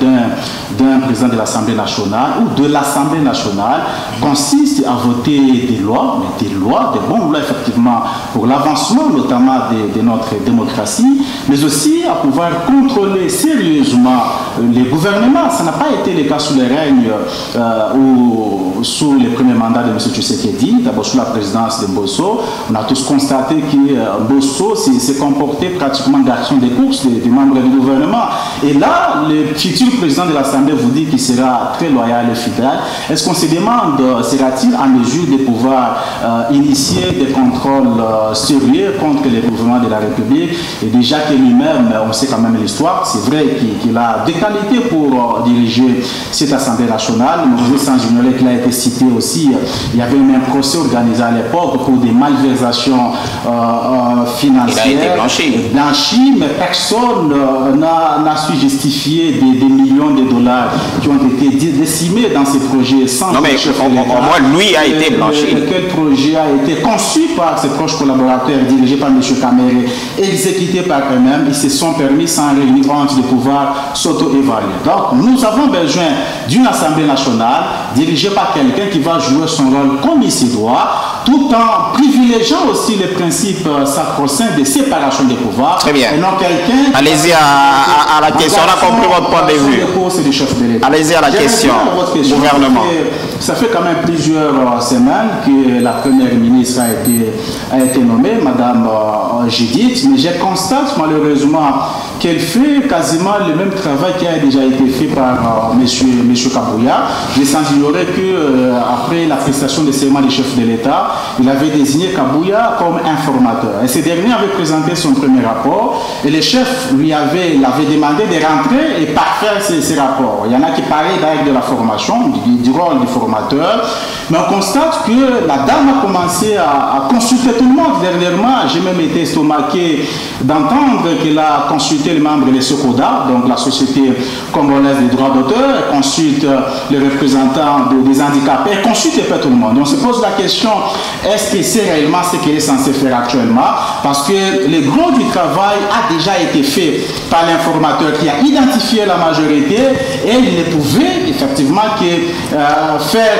Speaker 4: d'un président de l'Assemblée nationale ou de l'Assemblée nationale consiste à voter des lois, mais des bons lois effectivement pour l'avancement notamment de notre démocratie, mais aussi à pouvoir contrôler sérieusement les gouvernements. Ça n'a pas été le cas sous les règnes ou sous les premiers mandats de M. Tshisekedi, d'abord sous la présidence de Mbosso. On a tous constaté que Mbosso s'est comporté pratiquement d'action des courses des membres du gouvernement. Et là, le futur président de l'Assemblée vous dit qu'il sera très loyal et fidèle. Est-ce qu'on se demande, sera-t-il en mesure de pouvoir initier des contrôles sérieux contre les gouvernements de la République? Et déjà que lui-même, on sait quand même l'histoire, c'est vrai qu'il a des qualités pour diriger cette Assemblée nationale. Mais sans ignorer qu'il a été cité aussi, il y avait même un procès organisé à l'époque pour des malversations financières.
Speaker 1: Il a été
Speaker 4: blanchi, mais personne n'a su justifier des millions de dollars qui ont été décimés dans ces projets sans...
Speaker 1: Non mais au moins lui a été blanchi.
Speaker 4: Quel projet a été conçu par ses proches collaborateurs, dirigé par M. Kamere, exécuté par eux-mêmes, ils se sont permis sans réunir honte de pouvoir s'auto-évaluer. Donc nous avons besoin d'une Assemblée nationale dirigée par quelqu'un qui va jouer son rôle comme il se doit, tout en privilégiant aussi les principes sacro-saints de séparation des pouvoirs.
Speaker 1: Très bien.
Speaker 4: Et non quelqu'un...
Speaker 1: Allez-y à la question, on a compris votre point de vue. Allez-y à la question, gouvernement.
Speaker 4: Ça fait quand même plusieurs semaines que la première ministre a été nommée, Madame Judith, mais je constate malheureusement qu'elle fait quasiment le même travail qui a déjà été fait par M. Kabouya. Je sans ignorer qu'après la prestation de serment du chef de l'État, il avait désigné Kabouya comme informateur. Et ce dernier avait présenté son premier rapport et le chef l'avait demandé de rentrer et parfaire ces rapports. Il y en a qui parlaient d'ailleurs de la formation, du rôle du formateur, mais on constate que la dame a commencé à consulter tout le monde. Dernièrement, j'ai même été estomaqué d'entendre qu'elle a consulté les membres de SOCODA, donc la Société congolaise des droits d'auteur, elle consulte les représentants des handicapés, elle consulte pas tout le monde. On se pose la question, est-ce que c'est réellement ce qu'elle est censée faire actuellement? Parce que le gros du travail a déjà été fait par l'informateur qui a identifié la majorité et il ne pouvait effectivement que faire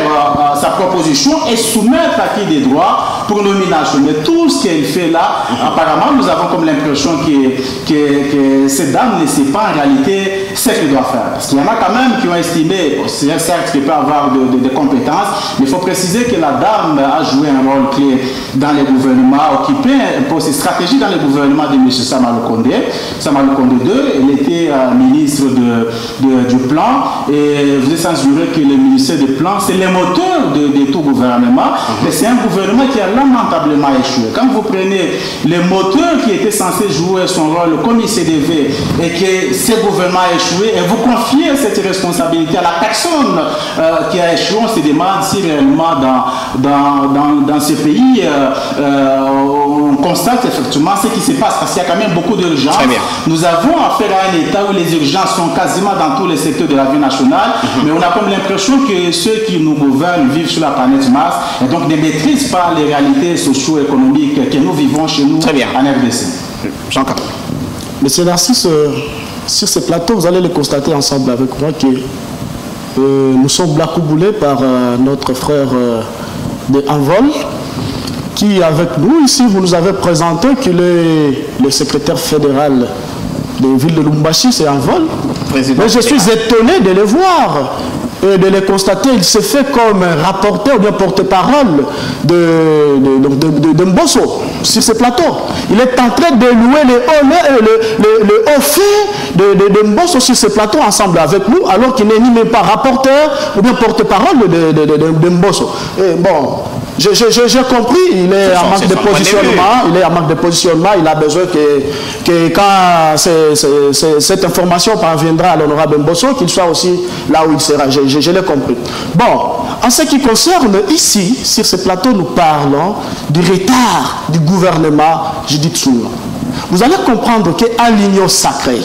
Speaker 4: sa proposition et soumettre à qui des droits pour nomination. Mais tout ce qu'elle fait là, apparemment, nous avons comme l'impression que cette dame ne sait pas en réalité ce qu'elle doit faire. Parce qu'il y en a quand même qui ont estimé, certes, qu'elle peut avoir des compétences, mais il faut préciser que la dame a joué un rôle clé dans les gouvernements, occupé un poste stratégique dans les gouvernements de M. Samaloukonde II. Elle était ministre du plan et vous êtes censuré que le ministère du plan, c'est le moteur de tout gouvernement, mais c'est un gouvernement qui a lamentablement échoué. Quand vous prenez le moteur qui était censé jouer son rôle comme il se devait et que ce gouvernement a échoué et vous confiez cette responsabilité à la personne qui a échoué, on se demande si réellement dans ce pays on constate effectivement ce qui se passe parce qu'il y a quand même beaucoup d'urgences. Nous avons affaire à un État où les urgences sont quasiment dans tous les secteurs de la vie nationale, mais on a comme l'impression que ceux qui nous gouvernent vivent sur la planète Mars et donc ne maîtrisent pas les réalités socio-économiques que nous vivons chez nous en RDC.
Speaker 1: Jean-Claude.
Speaker 2: Monsieur Narcisse, sur ce plateau, vous allez le constater ensemble avec moi que nous sommes blacouboulés par notre frère de Envol, qui avec nous ici, vous nous avez présenté qu'il est le secrétaire fédéral de la ville de Lubumbashi, c'est Envol. Mais je suis étonné de le voir et de le constater. Il s'est fait comme rapporteur ou bien porte-parole de Mbosso sur ce plateau. Il est en train de louer le haut fait de Mbosso sur ce plateau ensemble avec nous, alors qu'il n'est ni même pas rapporteur ou bien porte-parole de Mbosso. Et bon, J'ai compris, il est en manque de positionnement, il a besoin que quand cette information parviendra à l'honorable Mbosso, qu'il soit aussi là où il sera. Je l'ai compris. Bon, en ce qui concerne ici, sur ce plateau, nous parlons du retard du gouvernement Judith Suminwa. Vous allez comprendre qu'à l'Union sacrée,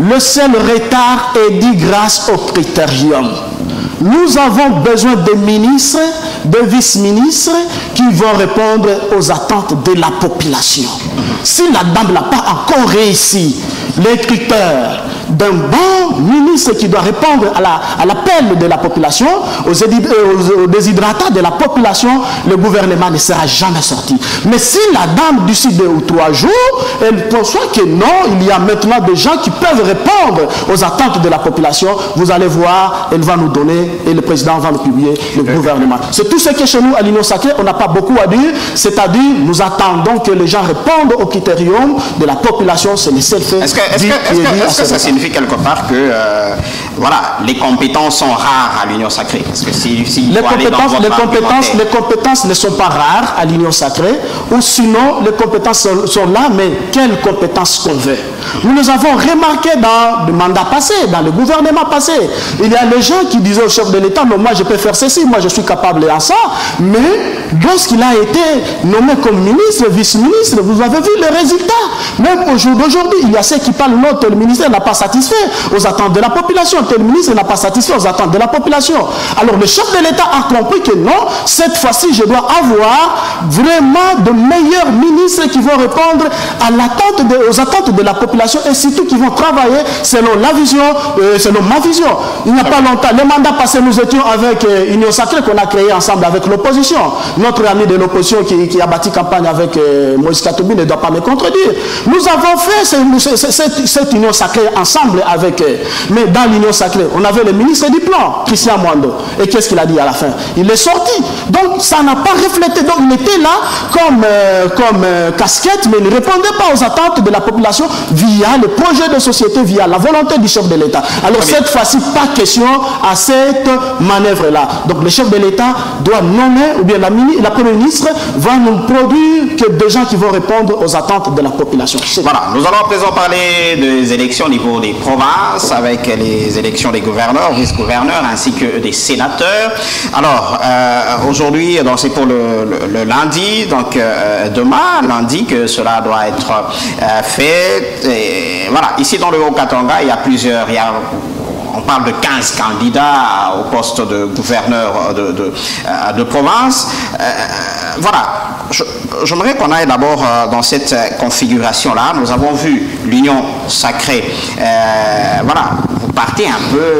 Speaker 2: le seul retard est dû grâce au critérium. Nous avons besoin de ministres, de vice-ministres qui vont répondre aux attentes de la population. Si la dame n'a pas encore réussi les critères d'un bon ministre qui doit répondre à l'appel de la population, aux déshydratats de la population, le gouvernement ne sera jamais sorti. Mais si la dame d'ici 2 ou 3 jours, elle conçoit que non, il y a maintenant des gens qui peuvent répondre aux attentes de la population, vous allez voir, elle va nous donner et le président va nous publier le gouvernement. C'est tout ce que chez nous à l'Union sacrée, on n'a pas beaucoup à dire, c'est-à-dire nous attendons que les gens répondent au critérium de la population, c'est le seul fait.
Speaker 1: Est-ce que ça signifie quelque part que voilà, les compétences sont rares à l'Union sacrée? Parce que
Speaker 2: les compétences ne sont pas rares à l'Union sacrée, ou sinon les compétences sont là, mais quelles compétences qu'on veut? Nous les avons remarquées dans le mandat passé, dans le gouvernement passé. Il y a les gens qui disaient au chef de l'État, non, moi je peux faire ceci, moi je suis capable de ça, mais lorsqu'il a été nommé comme ministre, vice-ministre, vous avez vu les résultats. Même au jour d'aujourd'hui, il y a ceux qui parlent, non, tel ministère n'a pas satisfait aux attentes de la population, tel ministre n'a pas satisfait aux attentes de la population. Alors le chef de l'État a compris que non, cette fois-ci je dois avoir vraiment de meilleurs ministres qui vont répondre aux attentes de la population et surtout qui vont travailler selon la vision, selon ma vision. Il n'y a pas longtemps, le mandat passé, nous étions avec Union Sacrée qu'on a créé ensemble avec l'opposition. Notre ami de l'opposition qui a bâti campagne avec Moïse Katoubi ne doit pas me contredire. Nous avons fait cette Union Sacrée ensemble avec eux. Mais dans l'Union Sacrée, on avait le ministre du Plan, Christian Mwando. Et qu'est-ce qu'il a dit à la fin? Il est sorti. Donc ça n'a pas reflété. Donc il était là comme casquette, mais il ne répondait pas aux attentes de la population via le projet de société, via la volonté du chef de l'État. Alors cette fois-ci, pas question à cette manœuvre-là. Donc le chef de l'État doit nommer, ou bien la Première ministre va nous produire que des gens qui vont répondre aux attentes de la population.
Speaker 1: Voilà, nous allons à présent parler des élections au niveau des provinces, avec les élections des gouverneurs, vice-gouverneurs, ainsi que des sénateurs. Alors, aujourd'hui, c'est pour le lundi, donc demain, lundi, que cela doit être fait. Et voilà, ici dans le Haut-Katanga, il y a plusieurs... On parle de 15 candidats au poste de gouverneur de province. Voilà, j'aimerais qu'on aille d'abord dans cette configuration-là. Nous avons vu l'Union sacrée. Voilà, vous partez un peu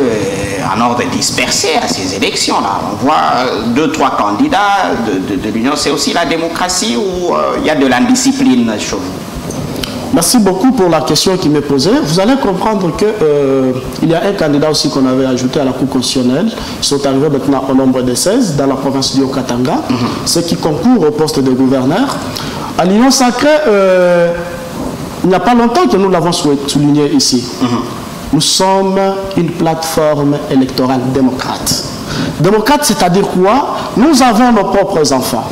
Speaker 1: en ordre dispersé à ces élections-là. On voit 2-3 candidats de l'Union. C'est aussi la démocratie où il y a de l'indiscipline chez vous?
Speaker 2: Merci beaucoup pour la question qui m'est posée. Vous allez comprendre qu'il y a un candidat aussi qu'on avait ajouté à la Cour constitutionnelle. Ils sont arrivés maintenant au nombre de 16 dans la province du Haut-Katanga. Ceux qui concourent au poste de gouverneur. À l'Union sacrée, il n'y a pas longtemps que nous l'avons souligné ici. Nous sommes une plateforme électorale démocrate. Démocrate, c'est-à-dire quoi? Nous avons nos propres enfants.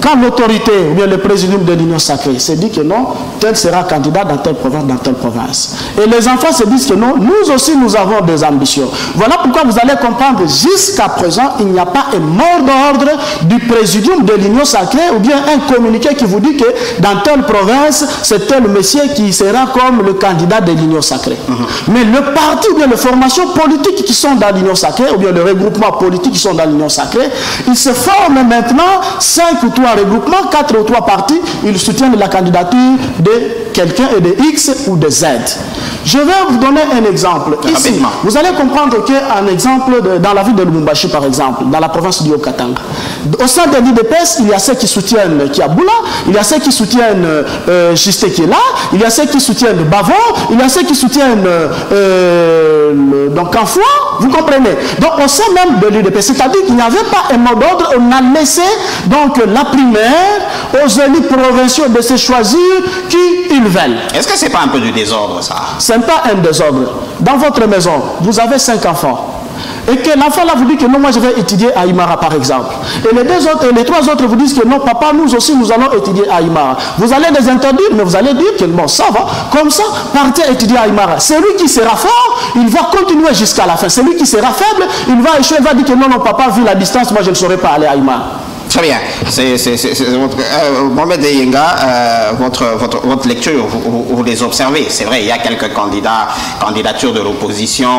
Speaker 2: Quand l'autorité, ou bien le président de l'Union sacrée se dit que non, tel sera candidat dans telle province. Et les enfants se disent que non, nous aussi nous avons des ambitions. Voilà pourquoi vous allez comprendre, jusqu'à présent, il n'y a pas un mot d'ordre du présidium de l'Union sacrée ou bien un communiqué qui vous dit que dans telle province, c'est tel monsieur qui sera comme le candidat de l'Union sacrée. Mais le parti ou bien les formations politiques qui sont dans l'Union sacrée ou bien le regroupement politique qui sont dans l'Union sacrée, ils se forment maintenant 5 ou 3 regroupements, 4 ou 3 partis, ils soutiennent la candidature de quelqu'un et de X ou de Z. Je vais vous donner un exemple. Ici, vous allez comprendre qu'un exemple dans la ville de Lubumbashi, par exemple, dans la province du Haut-Katanga, au sein de l'IDPS, il y a ceux qui soutiennent Kiaboula, il y a ceux qui soutiennent Juste qui est là, il y a ceux qui soutiennent Bavon, il y a ceux qui soutiennent donc Kanfoua, vous comprenez. Donc au sein même de l'IDPS, c'est-à-dire qu'il n'y avait pas un mot d'ordre, on a laissé donc la primaire aux élus provinciaux de se choisir qui ils veulent.
Speaker 1: Est-ce que c'est pas un peu du désordre ça?
Speaker 2: Ce n'est pas un désordre. Dans votre maison, vous avez 5 enfants. et que l'enfant là vous dit que non, moi je vais étudier à Aïmara par exemple. Et les trois autres vous disent que non, papa, nous aussi nous allons étudier à Aïmara. Vous allez les interdire, mais vous allez dire que bon, ça va, comme ça, partez étudier à Aïmara. Celui qui sera fort, il va continuer jusqu'à la fin. Celui qui sera faible, il va échouer, il va dire que non, non, papa, vu la distance, moi je ne saurais pas aller à Aïmara.
Speaker 1: Très bien. Mohamed Yenga, votre lecture, vous les observez. C'est vrai, il y a quelques candidatures de l'opposition,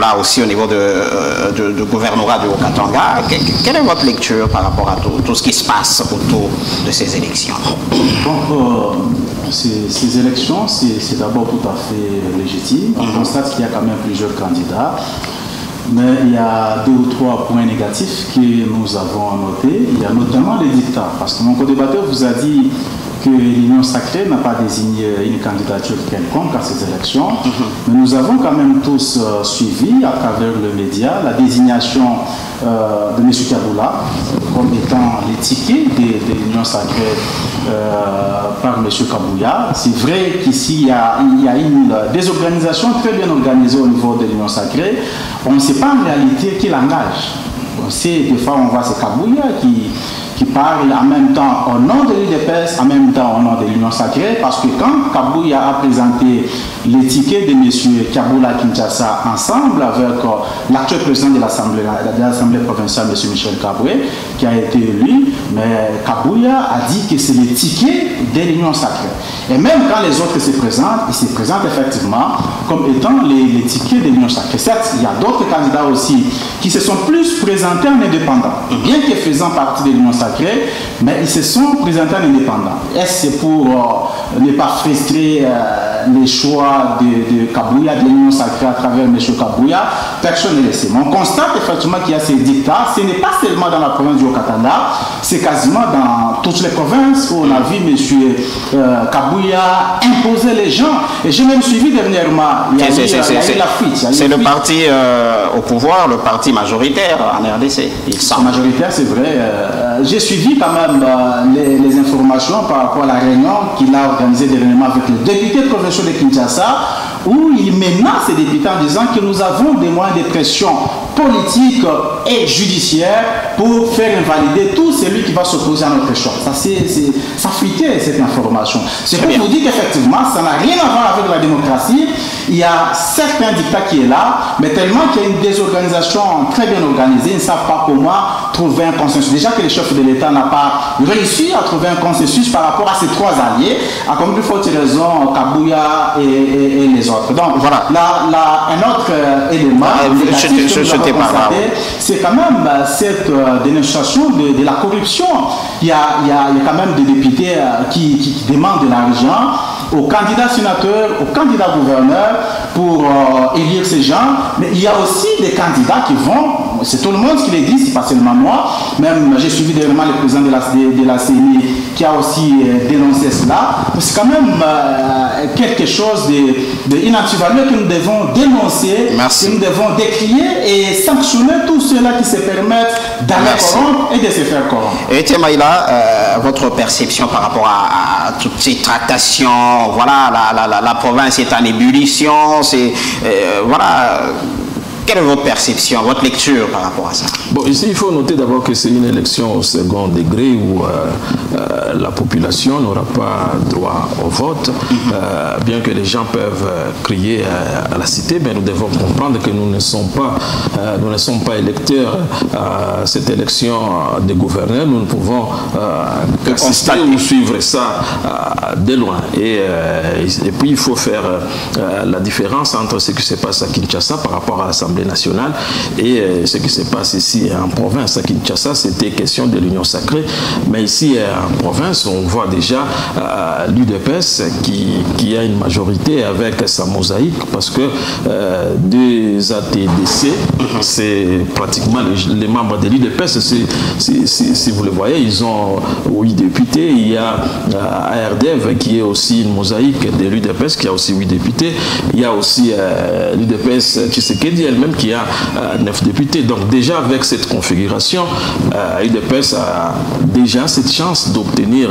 Speaker 1: là aussi au niveau du gouvernorat du Haut-Katanga. Quelle est votre lecture par rapport à tout ce qui se passe autour de ces élections?
Speaker 4: Donc, ces élections, c'est d'abord tout à fait légitime. On constate qu'il y a quand même plusieurs candidats. Mais il y a 2 ou 3 points négatifs que nous avons notés. Il y a notamment les dictats. Parce que mon co-débatteur vous a dit que l'Union sacrée n'a pas désigné une candidature quelconque à ces élections. Mais nous avons quand même tous suivi à travers le média la désignation de M. Kaboula comme étant les tickets de l'Union sacrée par M. Kabouya. C'est vrai qu'ici, il y a une désorganisation très bien organisée au niveau de l'Union sacrée. On ne sait pas en réalité qui l'engage. On sait, des fois, on voit c'est Kabouya qui parle en même temps au nom de l'UDPS, en même temps au nom de l'Union sacrée, parce que quand Kabouya a présenté les tickets de M. Kaboula Kinshasa ensemble avec l'actuel président de l'Assemblée provinciale, M. Michel Kaboué, qui a été élu, mais Kabouya a dit que c'est les tickets de l'Union sacrée. Et même quand les autres se présentent, ils se présentent effectivement comme étant les tickets de l'Union sacrée. Certes, il y a d'autres candidats aussi qui se sont plus présentés en indépendant, bien que faisant partie de l'Union sacrée, mais ils se sont présentés en indépendant. Est-ce que c'est pour ne pas frustrer les choix de Kabouya, de l'Union sacrée à travers M. Kabouya? Personne ne le sait. Mais on constate effectivement qu'il y a ces dictats. Ce n'est pas seulement dans la province du Haut-Katanga, c'est quasiment dans toutes les provinces où on a vu M. Kabouya imposer les gens. Et j'ai même suivi dernièrement, il y a eu la fuite.
Speaker 1: C'est le parti au pouvoir, le parti majoritaire en RDC.
Speaker 4: C'est majoritaire, c'est vrai. J'ai suivi quand même les informations par rapport à la réunion qu'il a organisée dernièrement avec les députés provinciaux de Kinshasa, où il menace les députés en disant que nous avons des moyens de pression politique et judiciaire pour faire invalider tout celui qui va s'opposer à notre choix. Ça fuitait cette information. C'est pour vous dire qu'effectivement, ça n'a rien à voir avec la démocratie. Il y a certains dictats qui est là, mais tellement qu'il y a une désorganisation très bien organisée, ils ne savent pas comment trouver un consensus. Déjà que le chef de l'État n'a pas réussi à trouver un consensus par rapport à ses 3 alliés, à comme plus forte raison Kabouya et les autres. Donc voilà, un autre élément c'est quand même cette dénonciation de la corruption. Il y a quand même des députés qui demandent de l'argent aux candidats sénateurs, aux candidats gouverneurs pour élire ces gens. Mais il y a aussi des candidats qui vont, c'est tout le monde qui les dit, c'est pas seulement moi. Même j'ai suivi dernièrement le président de la CENI qui a aussi dénoncé cela. C'est quand même quelque chose d'inantivalable que nous devons dénoncer, que nous devons décrier et sanctionner tous ceux-là qui se permettent d'aller corrompre et de se faire corrompre.
Speaker 1: Et Temaïla, votre perception par rapport à toutes ces tractations, voilà, la province est en ébullition, voilà. Quelle est votre perception, votre lecture par rapport à ça?
Speaker 3: Bon, ici, il faut noter d'abord que c'est une élection au second degré où la population n'aura pas droit au vote. Bien que les gens peuvent crier à la cité, mais nous devons comprendre que nous ne sommes pas électeurs à cette élection des gouverneurs. Nous ne pouvons assister ou suivre ça de loin. Et puis, il faut faire la différence entre ce qui se passe à Kinshasa par rapport à l'Assemblée nationale et ce qui se passe ici en province. À Kinshasa, c'était question de l'Union sacrée, mais ici en province, on voit déjà l'UDPS qui a une majorité avec sa mosaïque, parce que des ATDC, c'est pratiquement les membres de l'UDPS, si vous le voyez, ils ont 8 députés. Il y a ARDEV qui est aussi une mosaïque de l'UDPS, qui a aussi 8 députés. Il y a aussi l'UDPS Tshisekedi elle-même même qui a 9 députés. Donc déjà avec cette configuration, UDPS a déjà cette chance d'obtenir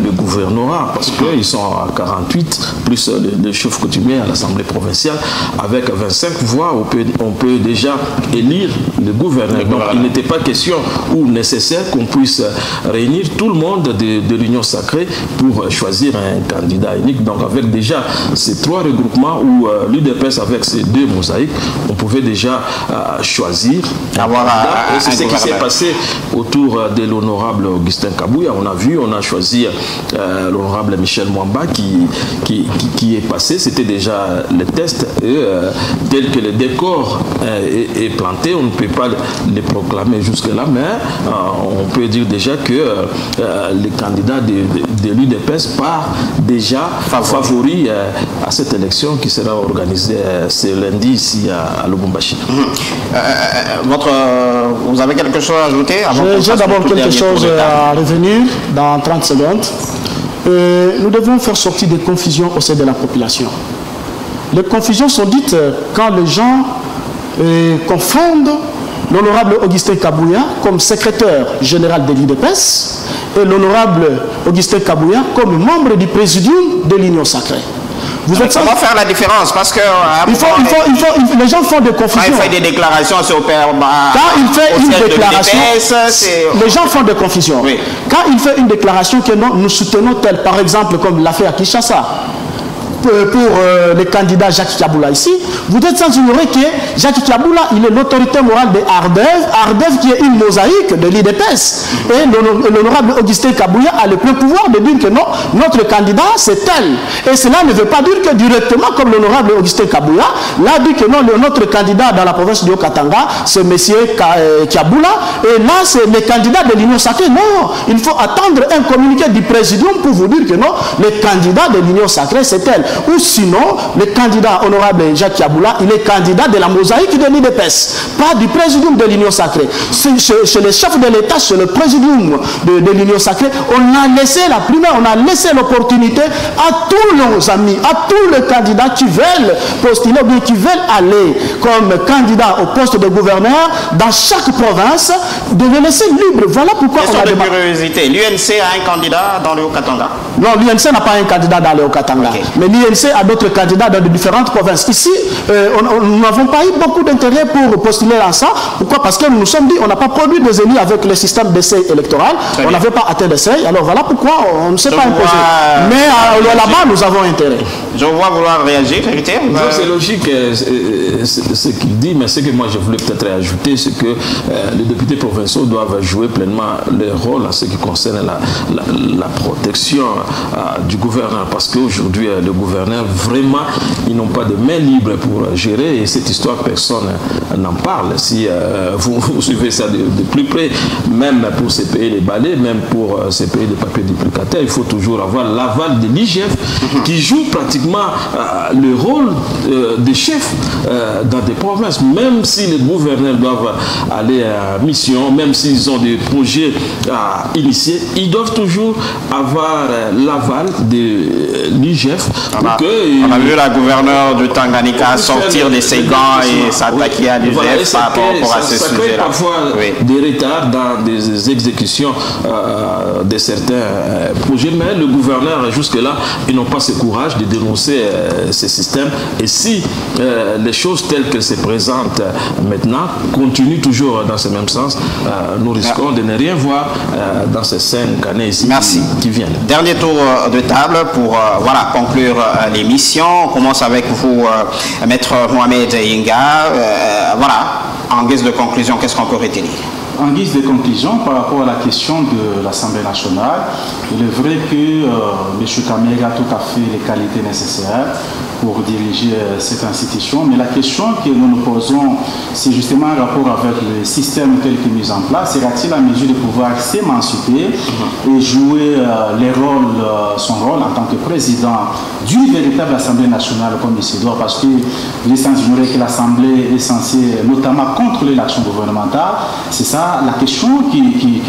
Speaker 3: le gouvernorat parce qu'ils sont à 48, plus le chef coutumier à l'Assemblée provinciale. Avec 25 voix, on peut déjà élire le gouverneur. Donc il n'était pas question ou nécessaire qu'on puisse réunir tout le monde de l'Union sacrée pour choisir un candidat unique. Donc avec déjà ces 3 regroupements où l'UDPS avec ces 2 mosaïques, on pouvait déjà choisir. Et c'est ce qui s'est passé autour de l'honorable Augustin Kabouya. On a vu, on a choisi l'honorable Michel Mwamba qui est passé. C'était déjà le test. Et tel que le décor est planté, on ne peut pas les proclamer jusque-là, mais on peut dire déjà que les candidats de l'UDPS part déjà favori à cette élection qui sera organisée ce lundi ici à Lubumbashi.
Speaker 1: Vous avez quelque chose à ajouter?
Speaker 2: J'ai d'abord quelque chose à revenir dans 30 secondes. Nous devons faire sortir des confusions au sein de la population. Les confusions sont dites quand les gens confondent l'honorable Augustin Kabouya comme secrétaire général de l'UDPS et l'honorable Augustin Kabouya comme membre du présidium de l'Union sacrée.
Speaker 1: Comment faire la différence? Parce que
Speaker 2: les gens font des confusions.
Speaker 1: Quand il fait des déclarations sur
Speaker 2: quand il fait une déclaration, les gens font des confusions.
Speaker 1: Oui.
Speaker 2: Quand il fait une déclaration que nous soutenons tel, par exemple, comme l'a fait à Kinshasa, pour le candidat Jacques Kiaboula ici, vous êtes sans ignorer que Jacques Kiaboula, il est l'autorité morale de Ardev qui est une mosaïque de l'IDPS. Et l'honorable Augustin Kabouya a le plein pouvoir de dire que non, notre candidat c'est tel. Et cela ne veut pas dire que directement, comme l'honorable Augustin Kabouya l'a dit que non, notre candidat dans la province du Haut-Katanga, c'est monsieur Kiaboula. Et là, c'est le candidat de l'Union sacrée. Non, il faut attendre un communiqué du présidium pour vous dire que non, le candidat de l'Union sacrée c'est tel. Ou sinon, le candidat honorable Jacques Kiaboula, il est candidat de la mosaïque de l'IDPS, pas du présidium de l'Union sacrée. Chez les chefs de l'État, chez le présidium de l'Union sacrée, on a laissé la primeur, on a laissé l'opportunité à tous nos amis, à tous les candidats qui veulent postuler, ou bien qui veulent aller comme candidat au poste de gouverneur dans chaque province, de les laisser libres. Voilà pourquoi on a
Speaker 1: de curiosité. L'UNC a un candidat dans le Haut-Katanga?
Speaker 2: Non, l'UNC n'a pas un candidat dans le Haut-Katanga. Okay. Mais l'UNC a d'autres candidats dans de différentes provinces. Ici, nous n'avons pas eu beaucoup d'intérêt pour postuler à ça. Pourquoi? Parce que nous nous sommes dit on n'a pas produit des élus avec le système d'essai électoral. On n'avait pas atteint l'essai. Alors voilà pourquoi on ne s'est pas imposé. Mais là-bas, nous avons intérêt.
Speaker 1: Je vois vouloir réagir,
Speaker 3: c'est logique ce qu'il dit, mais ce que moi je voulais peut-être ajouter, c'est que les députés provinciaux doivent jouer pleinement leur rôle en ce qui concerne la protection du gouverneur. Parce qu'aujourd'hui, le gouverneur, vraiment, ils n'ont pas de main libre pour gérer, et cette histoire, personne n'en parle. Si vous suivez ça de plus près, même pour se payer les balais, même pour se payer des papiers duplicataires, il faut toujours avoir l'aval de l'IGF qui joue pratiquement le rôle des chefs dans des provinces. Même si les gouverneurs doivent aller à mission, même s'ils ont des projets à initier, ils doivent toujours avoir l'aval de l'IGF.
Speaker 1: On a vu la gouverneure de Tanganyika sortir de ses gants et s'attaquer à l'IGF par rapport à ce sujet-là. Ça crée parfois
Speaker 3: des retards dans des exécutions de certains projets, mais le gouverneur, jusque-là, ils n'ont pas ce courage de dénoncer ces systèmes. Et si les choses telles qu'elles se présentent maintenant continuent toujours dans ce même sens, nous risquons de ne rien voir dans ces 5 années ici qui viennent.
Speaker 1: Dernier tour de table pour conclure l'émission. On commence avec vous, Maître Mohamed Inga. En guise de conclusion, qu'est-ce qu'on peut retenir?
Speaker 4: En guise de conclusion, par rapport à la question de l'Assemblée nationale, il est vrai que M. Kamega a tout à fait les qualités nécessaires pour diriger cette institution, mais la question que nous nous posons, c'est justement en rapport avec le système tel qu'il est mis en place. Sera-t-il en mesure de pouvoir s'émanciper et jouer son rôle en tant que président d'une véritable Assemblée nationale comme il se doit, parce que vous êtes sans ignorer que l'Assemblée est censée notamment contrôler l'action gouvernementale. C'est ça la question qui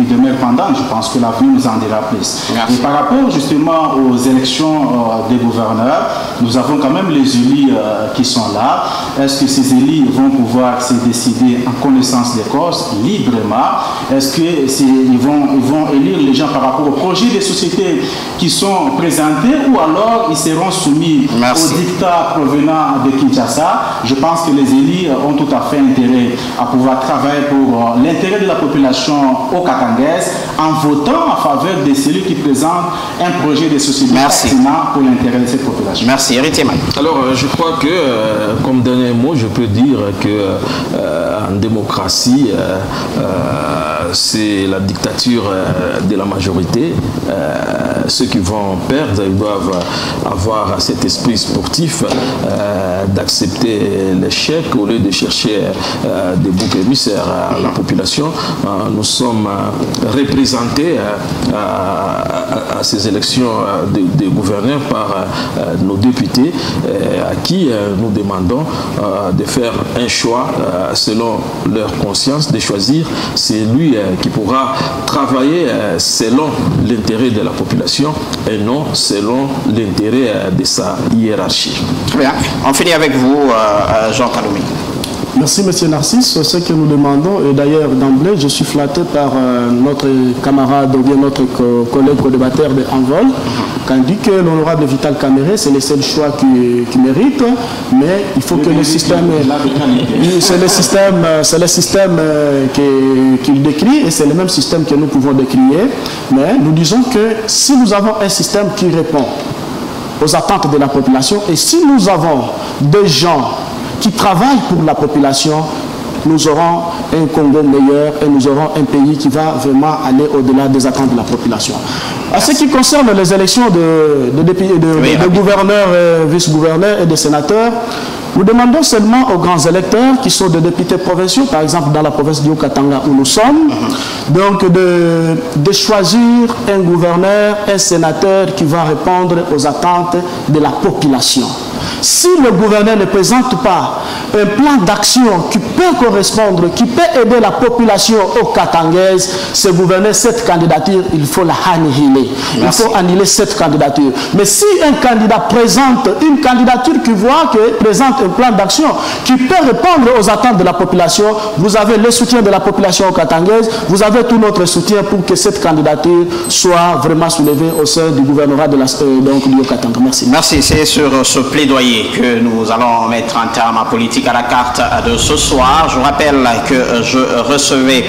Speaker 4: demeure pendante. Je pense que l'avenir nous en dira plus. Et par rapport justement aux élections des gouverneurs, nous avons quand même même les élus qui sont là, est-ce que ces élus vont pouvoir se décider en connaissance des causes, librement? Est-ce qu'ils vont élire les gens par rapport aux projets des sociétés qui sont présentés, ou alors ils seront soumis aux dictats provenant de Kinshasa? Je pense que les élus ont tout à fait intérêt à pouvoir travailler pour l'intérêt de la population au Katangès en votant en faveur de celui qui présente un projet de société pertinent pour l'intérêt de cette population.
Speaker 1: Merci. Héritier Maï.
Speaker 3: Alors, je crois que, comme dernier mot, je peux dire qu'en démocratie, c'est la dictature de la majorité. Ceux qui vont perdre, ils doivent avoir cet esprit sportif d'accepter l'échec au lieu de chercher des boucs émissaires à la population. Nous sommes représentés à ces élections de gouverneurs par nos députés à qui nous demandons de faire un choix selon leur conscience, de choisir celui qui pourra travailler selon l'intérêt de la population et non selon l'intérêt de sa hiérarchie.
Speaker 1: Très bien. On finit avec vous, Jean Kaloumi.
Speaker 2: Merci, M. Narcisse. Ce que nous demandons, et d'ailleurs d'emblée, je suis flatté par notre camarade ou bien notre collègue co-débatteur de Envol, qui dit que l'honorable Vital Kamere, c'est le seul choix qui mérite, mais il faut que le système... C'est le système qu'il décrit, et c'est le même système que nous pouvons décrire, mais nous disons que si nous avons un système qui répond aux attentes de la population, et si nous avons des gens qui travaillent pour la population, nous aurons un Congo meilleur et nous aurons un pays qui va vraiment aller au-delà des attentes de la population. À ce qui concerne les élections de gouverneurs, vice-gouverneurs et de sénateurs, nous demandons seulement aux grands électeurs qui sont des députés provinciaux, par exemple dans la province du Haut-Katanga où nous sommes, donc de choisir un gouverneur, un sénateur qui va répondre aux attentes de la population. Si le gouverneur ne présente pas un plan d'action qui peut correspondre, qui peut aider la population au Katangaise, ce gouverneur, cette candidature, il faut la annihiler. Il faut annihiler cette candidature. Mais si un candidat présente une candidature qui présente un plan d'action qui peut répondre aux attentes de la population, vous avez le soutien de la population au Katangaise, vous avez tout notre soutien pour que cette candidature soit vraiment soulevée au sein du gouvernorat de du Haut-Katanga. Merci.
Speaker 1: Merci. C'est sur ce plaidoyer que nous allons mettre un terme à Politique à la carte de ce soir. Je rappelle que je recevais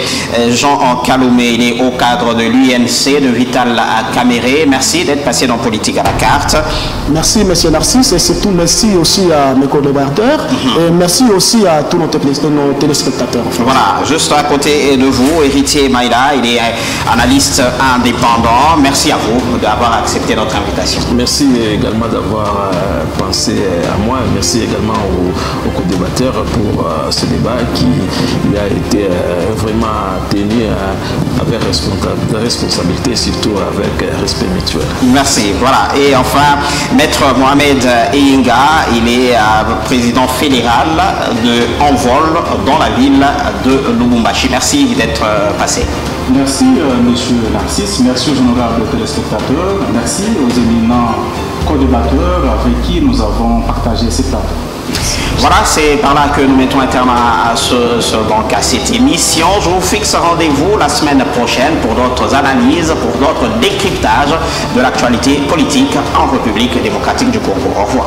Speaker 1: Jean Kaloumi, il est au cadre de l'UNC de Vital Kamere. Merci d'être passé dans Politique à la carte.
Speaker 2: Merci, M. Narcisse, et surtout merci aussi à mes collaborateurs et merci aussi à tous nos téléspectateurs.
Speaker 1: Voilà, juste à côté de vous, Héritier Maïla, il est analyste indépendant. Merci à vous d'avoir accepté notre invitation.
Speaker 3: Merci également d'avoir pensé à moi. Merci également aux co-débatteurs pour ce débat qui a été vraiment tenu avec responsabilité, surtout avec respect mutuel.
Speaker 1: Merci. Voilà. Et enfin, Maître Mohamed Eyinga, il est président fédéral de Envol dans la ville de Lubumbashi. Merci d'être passé.
Speaker 4: Merci, monsieur Narcisse. Merci aux honorables téléspectateurs. Merci aux éminents co-débatteurs avec qui nous avons partagé ces plateaux.
Speaker 1: Voilà, c'est par là que nous mettons un terme à cette émission. Je vous fixe rendez-vous la semaine prochaine pour d'autres analyses, pour d'autres décryptages de l'actualité politique en République démocratique du Congo. Au revoir.